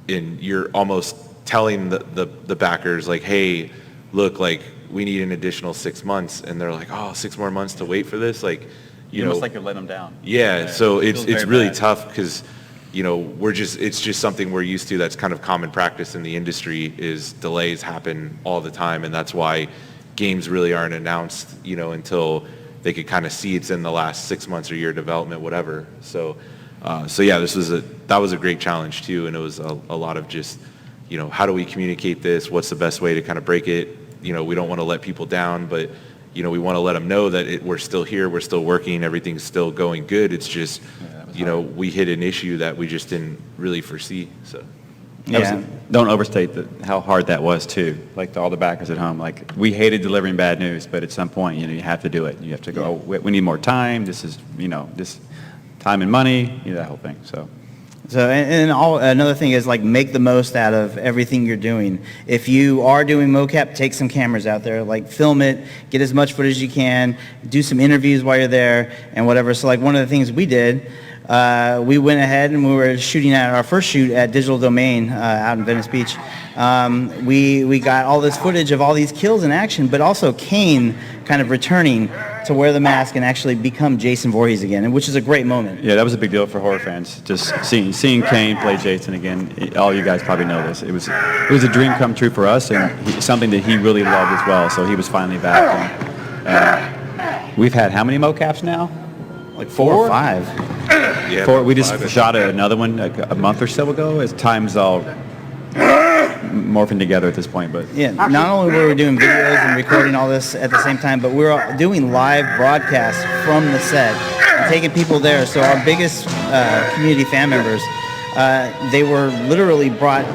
you're almost telling the backers like, hey, look, like we need an additional 6 months, and they're like, oh, 6 more months to wait for this, like, you know, almost like you're letting them down. Yeah, so it's really bad. tough because, you know, it's just something we're used to. That's kind of common practice in the industry is delays happen all the time, and that's why games really aren't announced, you know, until they could kind of see it's in the last 6 months or year of development, whatever. So yeah, that was a great challenge too, and it was a lot of just, you know, how do we communicate this? What's the best way to kind of break it? You know, we don't want to let people down, but, you know, we want to let them know that we're still here, we're still working, everything's still going good. It's just, you know, we hit an issue that we just didn't really foresee. So. Don't overstate how hard that was too. Like to all the backers at home, like we hated delivering bad news, but at some point, you know, you have to do it. You have to go, oh, we need more time. This is, you know, this time and money, you know, that whole thing. So another thing is like make the most out of everything you're doing. If you are doing mocap, take some cameras out there, like film it, get as much footage as you can, do some interviews while you're there and whatever. So like one of the things we did, we went ahead and we were shooting at our first shoot at Digital Domain out in Venice Beach. We got all this footage of all these kills in action, but also Kane kind of returning to wear the mask and actually become Jason Voorhees again, which is a great moment. Yeah, that was a big deal for horror fans. Just seeing Kane play Jason again. All you guys probably know this. It was a dream come true for us, and something that he really loved as well. So he was finally back. And, we've had how many mocaps now? Like 4 or 5. Yeah, 4. We just shot another one a month or so ago. As time's all morphing together at this point, but yeah, not only were we doing videos and recording all this at the same time, but we were doing live broadcasts from the set and taking people there. So our biggest community fan members, they were literally brought.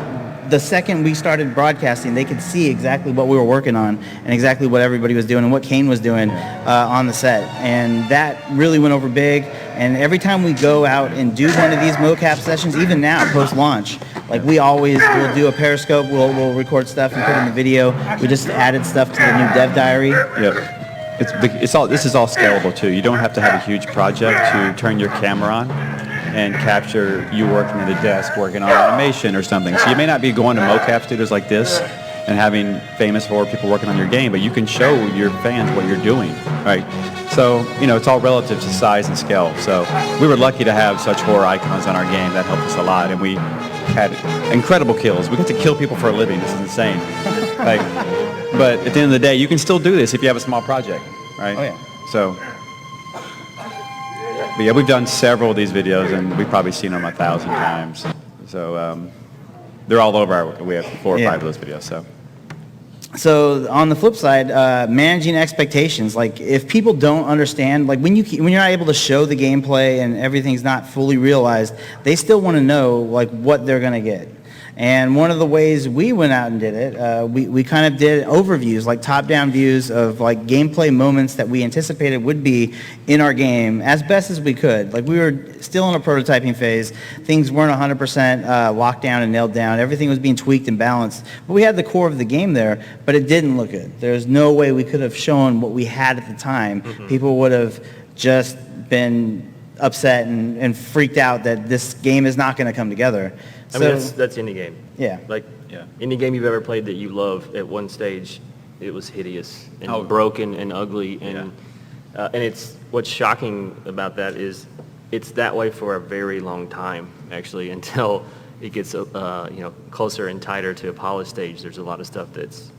The second we started broadcasting, they could see exactly what we were working on and exactly what everybody was doing and what Kane was doing on the set. And that really went over big. And every time we go out and do one of these mocap sessions, even now, post-launch, like we always will do a Periscope, we'll record stuff and put it in the video. We just added stuff to the new dev diary. Yep. This is all scalable too. You don't have to have a huge project to turn your camera on and capture you working at a desk working on animation or something. So you may not be going to mocap studios like this and having famous horror people working on your game, but you can show your fans what you're doing, right? So, you know, it's all relative to size and scale. So we were lucky to have such horror icons on our game. That helped us a lot, and we had incredible kills. We get to kill people for a living. This is insane. Like, but at the end of the day, you can still do this if you have a small project, right? Oh, yeah. So, but yeah, we've done several of these videos, and we've probably seen them 1,000 times. So they're all over. We have 4 or 5 of those videos. So on the flip side, managing expectations. Like if people don't understand, like when you're not able to show the gameplay and everything's not fully realized, they still want to know like what they're going to get. And one of the ways we went out and did it, we kind of did overviews, like top-down views of like gameplay moments that we anticipated would be in our game as best as we could. Like we were still in a prototyping phase. Things weren't 100% locked down and nailed down. Everything was being tweaked and balanced. But we had the core of the game there, but it didn't look good. There's no way we could have shown what we had at the time. Mm-hmm. People would have just been upset and freaked out that this game is not going to come together. I mean, that's any game. Yeah. Like, any game you've ever played that you love, at one stage, it was hideous and broken and ugly. And it's what's shocking about that is it's that way for a very long time, actually, until it gets closer and tighter to a polished stage. There's a lot of stuff that's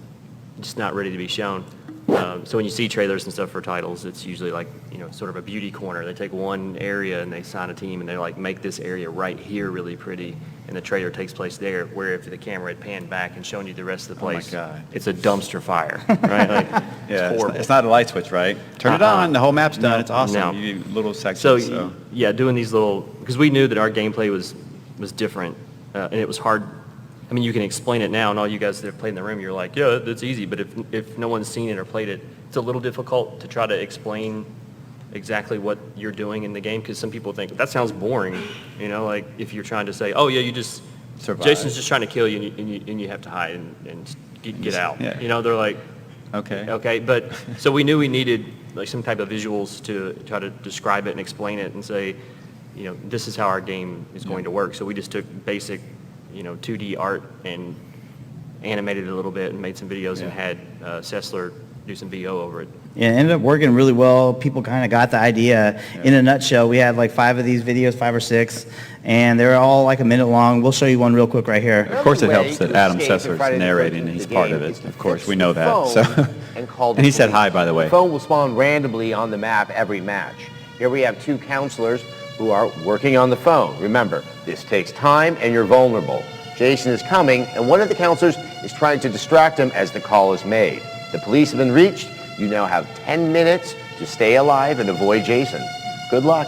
just not ready to be shown. So when you see trailers and stuff for titles, it's usually like, sort of a beauty corner. They take one area and they sign a team and they like make this area right here really pretty, and the trailer takes place there, where if the camera had panned back and shown you the rest of the place, it's a dumpster fire, right? Like, it's horrible. It's not a light switch, right? Turn it on, the whole map's done, it's awesome. No. You do little sections. So, yeah, doing these little, because we knew that our gameplay was different, and it was hard I mean, you can explain it now, and all you guys that have played in the room, you're like, yeah, that's easy. But if no one's seen it or played it, it's a little difficult to try to explain exactly what you're doing in the game, because some people think, that sounds boring. You know, like if you're trying to say, oh, yeah, you just, Survive. Jason's just trying to kill you, and you have to hide and get out. Yeah. You know, they're like, Okay. But so we knew we needed like some type of visuals to try to describe it and explain it and say, you know, this is how our game is going to work. So we just took basic, 2D art and animated it a little bit and made some videos and had Sessler do some VO over it. Yeah, it ended up working really well. People kind of got the idea. In a nutshell, we had like 5 of these videos, 5 or 6, and they're all like a minute long. We'll show you one real quick right here. Of course it helps that Adam Sessler's narrating and he's part of it. Of course, we know that. So, and he said hi, by the way. The phone will spawn randomly on the map every match. Here we have 2 counselors who are working on the phone. Remember, this takes time and you're vulnerable. Jason is coming, and one of the counselors is trying to distract him as the call is made. The police have been reached. You now have 10 minutes to stay alive and avoid Jason. Good luck.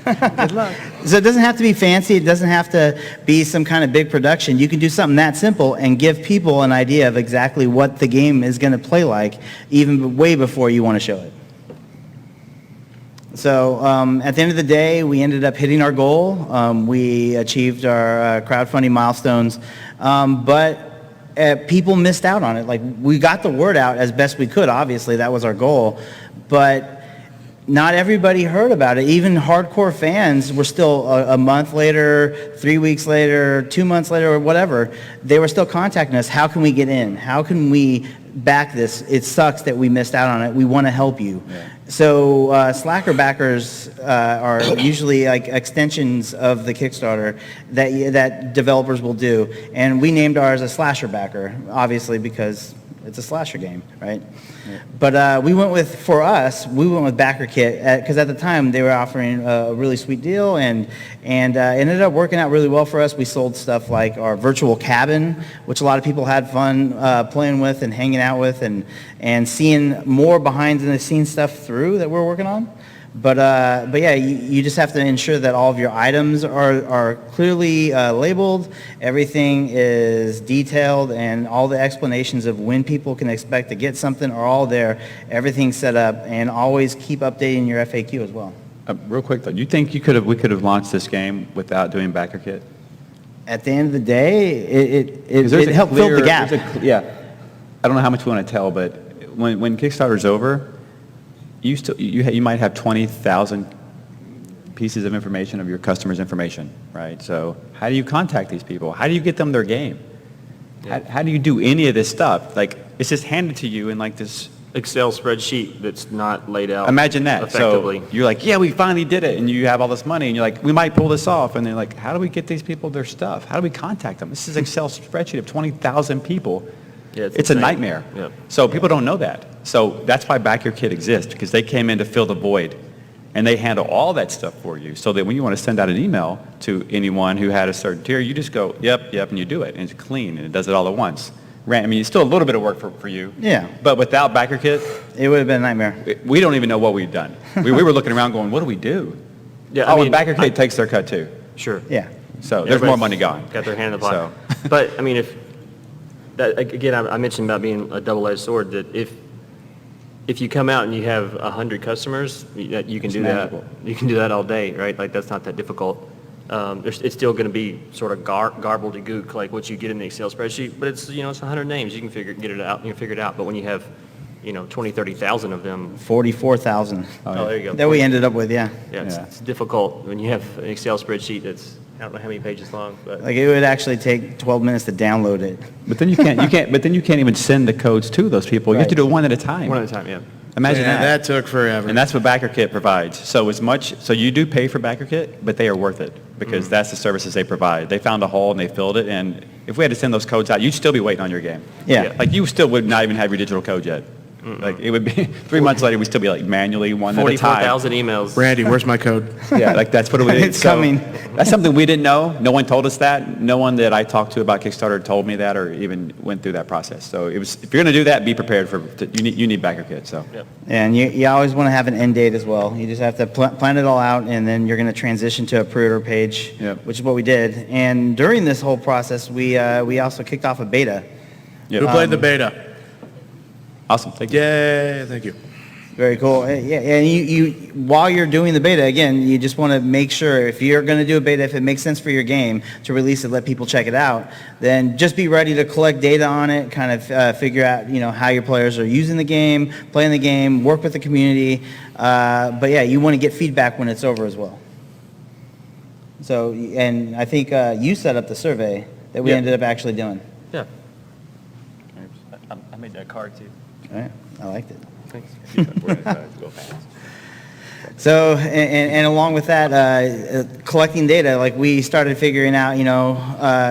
Good luck. So it doesn't have to be fancy. It doesn't have to be some kind of big production. You can do something that simple and give people an idea of exactly what the game is going to play like, even way before you want to show it. So at the end of the day, we ended up hitting our goal. We achieved our crowdfunding milestones, but people missed out on it. Like, we got the word out as best we could. Obviously, that was our goal, but not everybody heard about it. Even hardcore fans were still a month later, 3 weeks later, 2 months later, or whatever. They were still contacting us. How can we get in? How can we back this? It sucks that we missed out on it. We want to help you. Yeah. So Slacker backers are usually like extensions of the Kickstarter that developers will do. And we named ours a slasher backer, obviously, because it's a slasher game, right? Yeah. But we went with Backer Kit, because at the time they were offering a really sweet deal, and it ended up working out really well for us. We sold stuff like our virtual cabin, which a lot of people had fun playing with and hanging out with, and seeing more behind the scenes stuff through that we're working on. But yeah, you just have to ensure that all of your items are clearly labeled, everything is detailed, and all the explanations of when people can expect to get something are all there, everything's set up, and always keep updating your FAQ as well. Real quick though, do you think we could have launched this game without doing Backer Kit? At the end of the day, it helped fill the gap. I don't know how much we want to tell, but when Kickstarter's over, you might have 20,000 pieces of information of your customers' information, right? So how do you contact these people? How do you get them their game? Yeah. How do you do any of this stuff? Like, it's just handed to you in like this Excel spreadsheet that's not laid out. Imagine that. Effectively. So you're like, yeah, we finally did it, and you have all this money, and you're like, we might pull this off, and they're like, how do we get these people their stuff? How do we contact them? This is an Excel spreadsheet of 20,000 people. Yeah, it's a nightmare. Yep. So people don't know that. So that's why Back Your Kid exists, because they came in to fill the void, and they handle all that stuff for you, so that when you want to send out an email to anyone who had a certain tier, you just go, yep, and you do it, and it's clean, and it does it all at once. I mean, it's still a little bit of work for you. Yeah. But without Back Your Kid, it would have been a nightmare. We don't even know what we've done. we were looking around going, what do we do? Yeah. And Back Your Kid takes their cut too. Sure. Yeah. So there's more money gone. Got their hand in the pot. So. But I mean, I mentioned about being a double-edged sword, that if you come out and you have 100 customers, you can do that. You can do that all day, right? Like, that's not that difficult. It's still going to be sort of gobbledygook, like what you get in the Excel spreadsheet, but it's 100 names. You can figure it out. But when you have 20, 30,000 of them, 44,000. Oh, there you go. That we ended up with, yeah. It's difficult when you have an Excel spreadsheet that's, I don't know how many pages long, but like, it would actually take 12 minutes to download it. But then you can't even send the codes to those people. You have to do it one at a time. One at a time, yeah. Imagine that. That took forever. And that's what Backer Kit provides. So you do pay for Backer Kit, but they are worth it, because that's the services they provide. They found a hole and they filled it, and if we had to send those codes out, you'd still be waiting on your game. Yeah. Like, you still would not even have your digital code yet. Like it would be 3 months later, we'd still be like manually one at a time. 44,000 emails. Randy, where's my code? Yeah, like that's what we did. It's coming. That's something we didn't know. No one told us that. No one that I talked to about Kickstarter told me that or even went through that process. So it was, if you're going to do that, be prepared for, you need backer kits. So. Yep. And you always want to have an end date as well. You just have to plan it all out, and then you're going to transition to a pre-order page, which is what we did. And during this whole process, we also kicked off a beta. Who played the beta? Awesome. Thank you. Yay, thank you. Very cool. Yeah, and you while you're doing the beta, again, you just want to make sure if you're going to do a beta, if it makes sense for your game to release it, let people check it out, then just be ready to collect data on it, kind of figure out, how your players are using the game, playing the game, work with the community. But yeah, you want to get feedback when it's over as well. So, and I think you set up the survey that we ended up actually doing. Yeah. I made that card too. All right, I liked it. Thanks. So, and along with that, collecting data, like we started figuring out,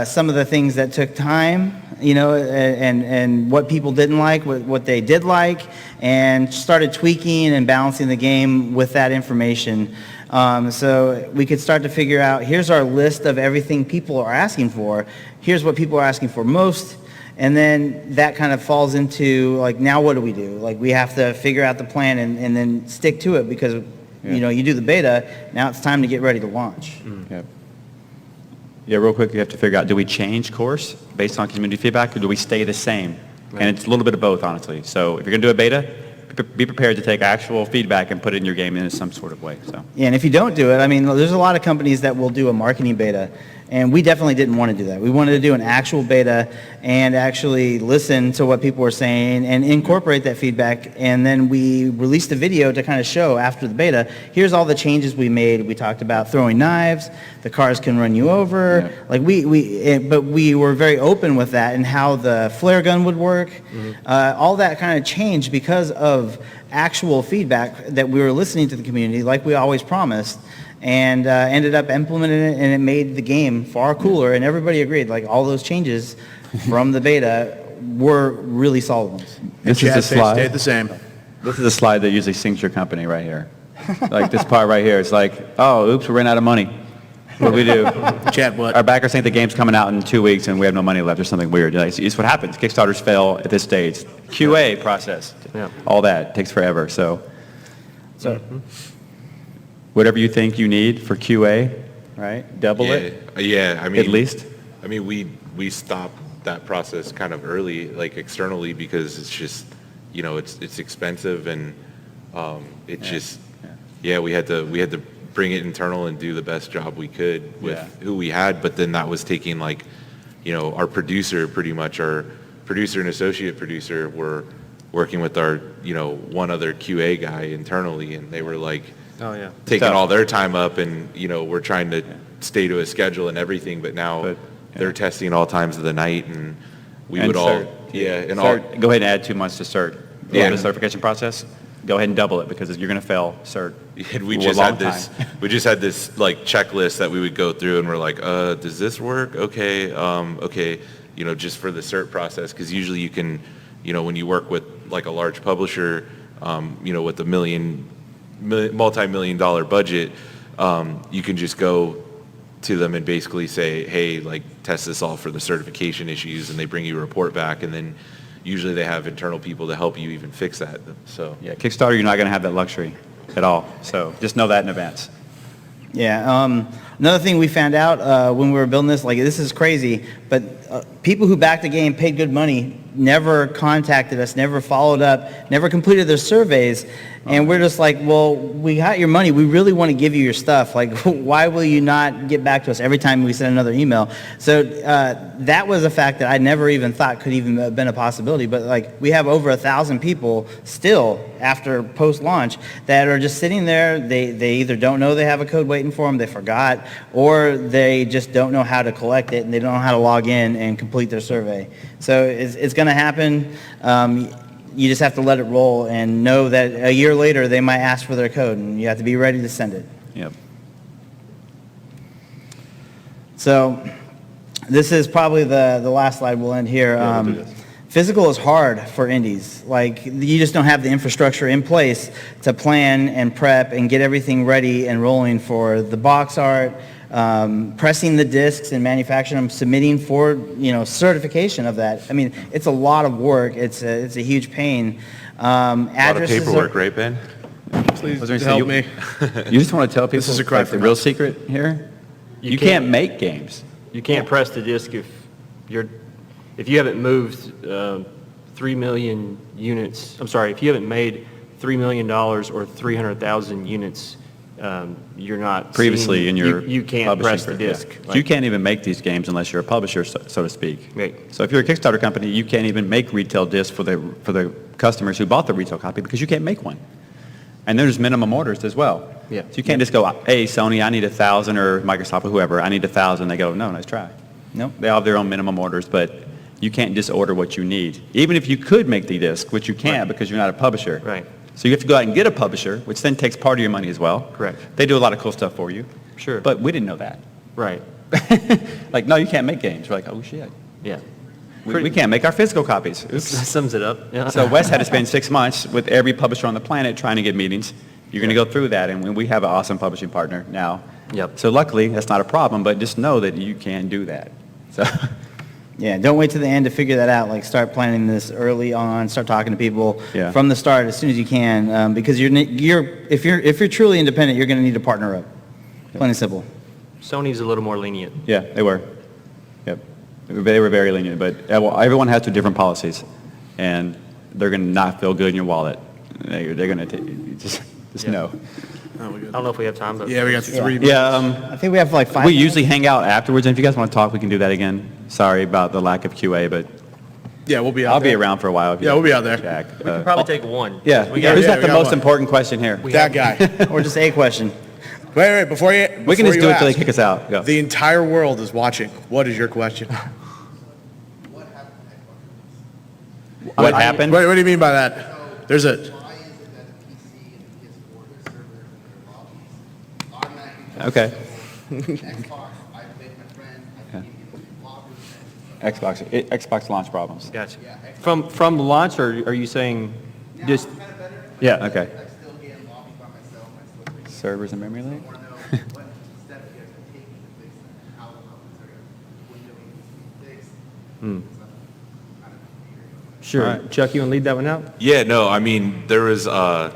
some of the things that took time, and what people didn't like, what they did like, and started tweaking and balancing the game with that information. So we could start to figure out, here's our list of everything people are asking for. Here's what people are asking for most. And then that kind of falls into, like, now what do we do? Like, we have to figure out the plan and then stick to it because, you do the beta, now it's time to get ready to launch. Yep. Yeah, real quick, you have to figure out, do we change course based on community feedback, or do we stay the same? Right. And it's a little bit of both, honestly. So if you're going to do a beta, be prepared to take actual feedback and put it in your game in some sort of way. So. Yeah, and if you don't do it, there's a lot of companies that will do a marketing beta, and we definitely didn't want to do that. We wanted to do an actual beta and actually listen to what people were saying and incorporate that feedback, and then we released a video to kind of show after the beta, here's all the changes we made. We talked about throwing knives, the cars can run you over, but we were very open with that and how the flare gun would work. All that kind of changed because of actual feedback that we were listening to the community like we always promised, and ended up implementing it, and it made the game far cooler, and everybody agreed, like, all those changes from the beta were really solid ones. This is a slide. Stayed the same. This is a slide that usually sinks your company right here. Like this part right here, it's like, oh, oops, we ran out of money. What do we do? Chat what? Our backers think the game's coming out in 2 weeks and we have no money left or something weird. Like, it's what happens. Kickstarters fail at this stage. QA process, all that takes forever. So whatever you think you need for QA, right? Double it. Yeah, at least. We stopped that process kind of early, like externally, because it's just, it's expensive, and we had to bring it internal and do the best job we could with who we had. But then that was taking, like, our producer, pretty much our producer and associate producer were working with our, one other QA guy internally, and they were like, taking all their time up, and we're trying to stay to a schedule and everything, but now they're testing all times of the night, and we would all CERT, go ahead and add 2 months to CERT. The certification process. Go ahead and double it, because you're going to fail CERT. And we just had this like checklist that we would go through, and we're like, does this work? Okay, okay, just for the CERT process, because usually you can, when you work with like a large publisher, with a multi-million-dollar budget, you can just go to them and basically say, hey, like, test this all for the certification issues, and they bring you a report back, and then usually they have internal people to help you even fix that. So yeah, Kickstarter, you're not going to have that luxury at all. So just know that in advance. Yeah. Another thing we found out when we were building this, like, this is crazy, but people who backed the game, paid good money, never contacted us, never followed up, never completed their surveys. And we're just like, well, we got your money. We really want to give you your stuff. Like, why will you not get back to us every time we send another email? So that was a fact that I never even thought could even have been a possibility. But, like, we have over 1,000 people still after post-launch that are just sitting there. They either don't know they have a code waiting for them, they forgot, or they just don't know how to collect it, and they don't know how to log in and complete their survey. So it's going to happen. You just have to let it roll and know that a year later they might ask for their code, and you have to be ready to send it. Yep. So this is probably the last slide we'll end here. We'll do this. Physical is hard for indies. Like, you just don't have the infrastructure in place to plan and prep and get everything ready and rolling for the box art, pressing the discs and manufacturing them, submitting for, certification of that. I mean, it's a lot of work. It's a huge pain. A lot of paperwork, right, Ben? Please Was there help anything me. You just want to tell people This is a cry like, for the real help. secret here? You can't- can't make games. You can't press the disc if you haven't moved 3 million units. I'm sorry, if you haven't made $3 million or 300,000 units, you're not Previously seeing- in your you can't publishing press the career, disc. yeah. You can't even make these games unless you're a publisher, so to speak. Right. So if you're a Kickstarter company, you can't even make retail discs for the customers who bought the retail copy because you can't make one. And there's minimum orders as well. Yeah. So you can't just go, hey, Sony, I need 1,000, or Microsoft or whoever, I need 1,000. They go, no, nice try. No, they have their own minimum orders, but you can't just order what you need. Even if you could make the disc, which you can't because you're not a publisher. Right. So you have to go out and get a publisher, which then takes part of your money as well. Correct. They do a lot of cool stuff for you. Sure. But we didn't know that. Right. Like, no, you can't make games. We're like, oh, shit. Yeah. We can't make our physical copies. That Oops. sums it up. Yeah. So Wes had to spend 6 months with every publisher on the planet trying to get meetings. You're going to go through that, and we have an awesome publishing partner now. Yep. So luckily, that's not a problem, but just know that you can do that. So Yeah, don't wait to the end to figure that out. Like, start planning this early on. Start talking to people Yeah. from the start as soon as you can, because if you're truly independent, you're going to need to partner up. Plain and simple. Sony's a little more lenient. yeah, they were. Yep. They were very lenient, but everyone has their different policies, and they're going to not feel good in your wallet. They're going to just Yeah. know. Oh, we I good. don't know if we have time, but Yeah, we got 3 minutes. Yeah, I think we have like 5 we minutes. usually hang out afterwards, and if you guys want to talk, we can do that again. Sorry about the lack of QA, but Yeah, we'll be out I'll there. be around for a while. If you Yeah, we'll be out there. Jack. we can probably take one. Yeah, We got, who's yeah, got we the got most one. important question here? That guy. Or just a question. Wait, before you. We can before just you do it till they ask, kick us out. Go. The entire world is watching. What is your question? What happened? What do you mean by that? There's a. Okay. Xbox launch problems. gotcha. From the launch, or are you saying just? Yeah. Okay. Servers and memory link? Sure. All right. Chuck, you want to lead that one out? Yeah, no, I mean, there was a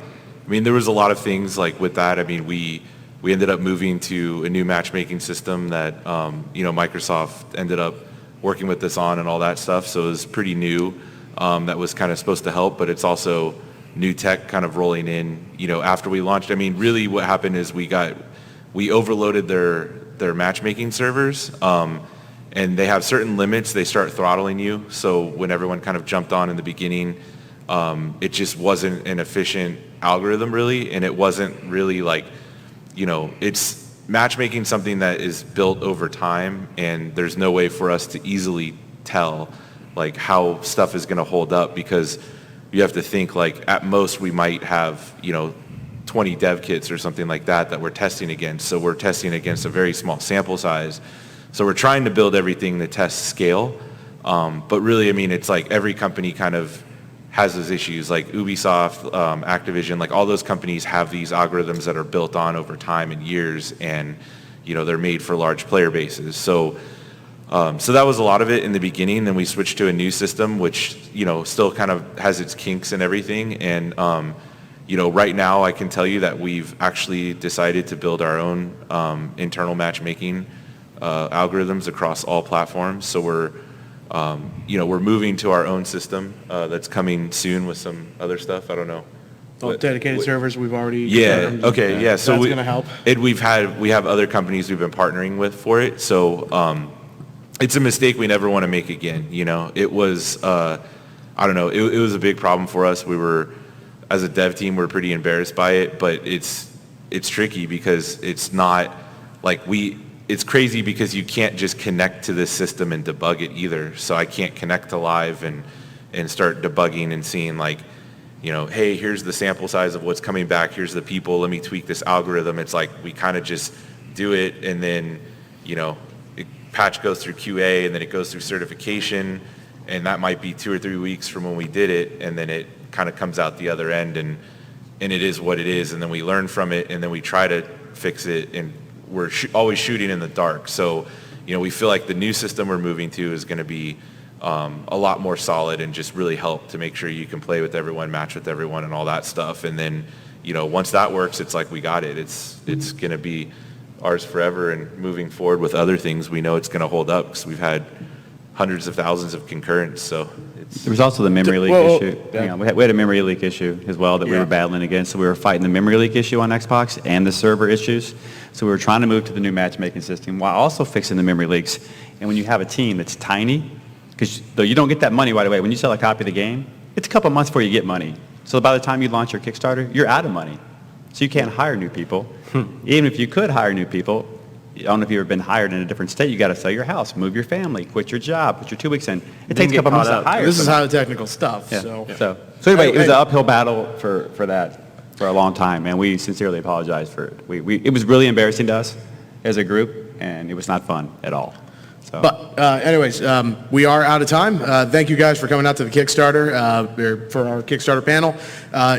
lot of things like with that. I mean, we ended up moving to a new matchmaking system that, Microsoft ended up working with us on and all that stuff. So it was pretty new. That was kind of supposed to help, but it's also new tech kind of rolling in, after we launched. I mean, really what happened is we overloaded their matchmaking servers. And they have certain limits. They start throttling you. So when everyone kind of jumped on in the beginning, it just wasn't an efficient algorithm really. And it wasn't really like, it's matchmaking something that is built over time, and there's no way for us to easily tell like how stuff is going to hold up, because you have to think like at most we might have, 20 dev kits or something like that we're testing against. So we're testing against a very small sample size. So we're trying to build everything to test scale. But really, I mean, it's like every company kind of has those issues, like Ubisoft, Activision, like all those companies have these algorithms that are built on over time and years, and they're made for large player bases. So that was a lot of it in the beginning. Then we switched to a new system, which still kind of has its kinks and everything. And right now I can tell you that we've actually decided to build our own internal matchmaking algorithms across all platforms. So we're moving to our own system that's coming soon with some other stuff. I don't know. Well, dedicated servers we've already. Yeah. confirmed. Okay. Yeah. So that's gonna help. We have other companies we've been partnering with for it. So it's a mistake we never want to make again. It was I don't know. It was a big problem for us. We were, as a dev team, we're pretty embarrassed by it, but it's tricky because it's not like it's crazy because you can't just connect to this system and debug it either. So I can't connect to live and start debugging and seeing like, hey, here's the sample size of what's coming back. Here's the people. Let me tweak this algorithm. It's like we kind of just do it, and then, patch goes through QA, and then it goes through certification, and that might be 2 or 3 weeks from when we did it, and then it kind of comes out the other end, and it is what it is, and then we learn from it, and then we try to fix it, and we're always shooting in the dark. So, we feel like the new system we're moving to is going to be a lot more solid and just really help to make sure you can play with everyone, match with everyone, and all that stuff. And then, once that works, it's like we got it. It's going to be ours forever, and moving forward with other things, we know it's going to hold up because we've had hundreds of thousands of concurrents. So there was also the memory leak issue. Yeah. We had a memory leak issue as well that we were battling against. So we were fighting the memory leak issue on Xbox and the server issues. So we were trying to move to the new matchmaking system while also fixing the memory leaks. And when you have a team that's tiny, because though you don't get that money right away, when you sell a copy of the game, it's a couple months before you get money. So by the time you launch your Kickstarter, you're out of money. So you can't hire new people. Even if you could hire new people, I don't know if you've ever been hired in a different state, you got to sell your house, move your family, quit your job, put your 2 weeks in. It takes a couple months to hire. This is highly technical stuff. Yeah. So anyway, it was an uphill battle for that for a long time, and we sincerely apologize for it. It was really embarrassing to us as a group, and it was not fun at all. So. But anyways, we are out of time. Thank you guys for coming out to the Kickstarter, for our Kickstarter panel.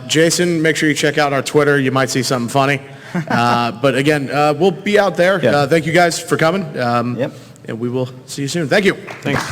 Jason, make sure you check out our Twitter. You might see something funny. But again, we'll be out there. Yeah. Thank you guys for coming. Yep. And we will see you soon. Thank you. Thanks.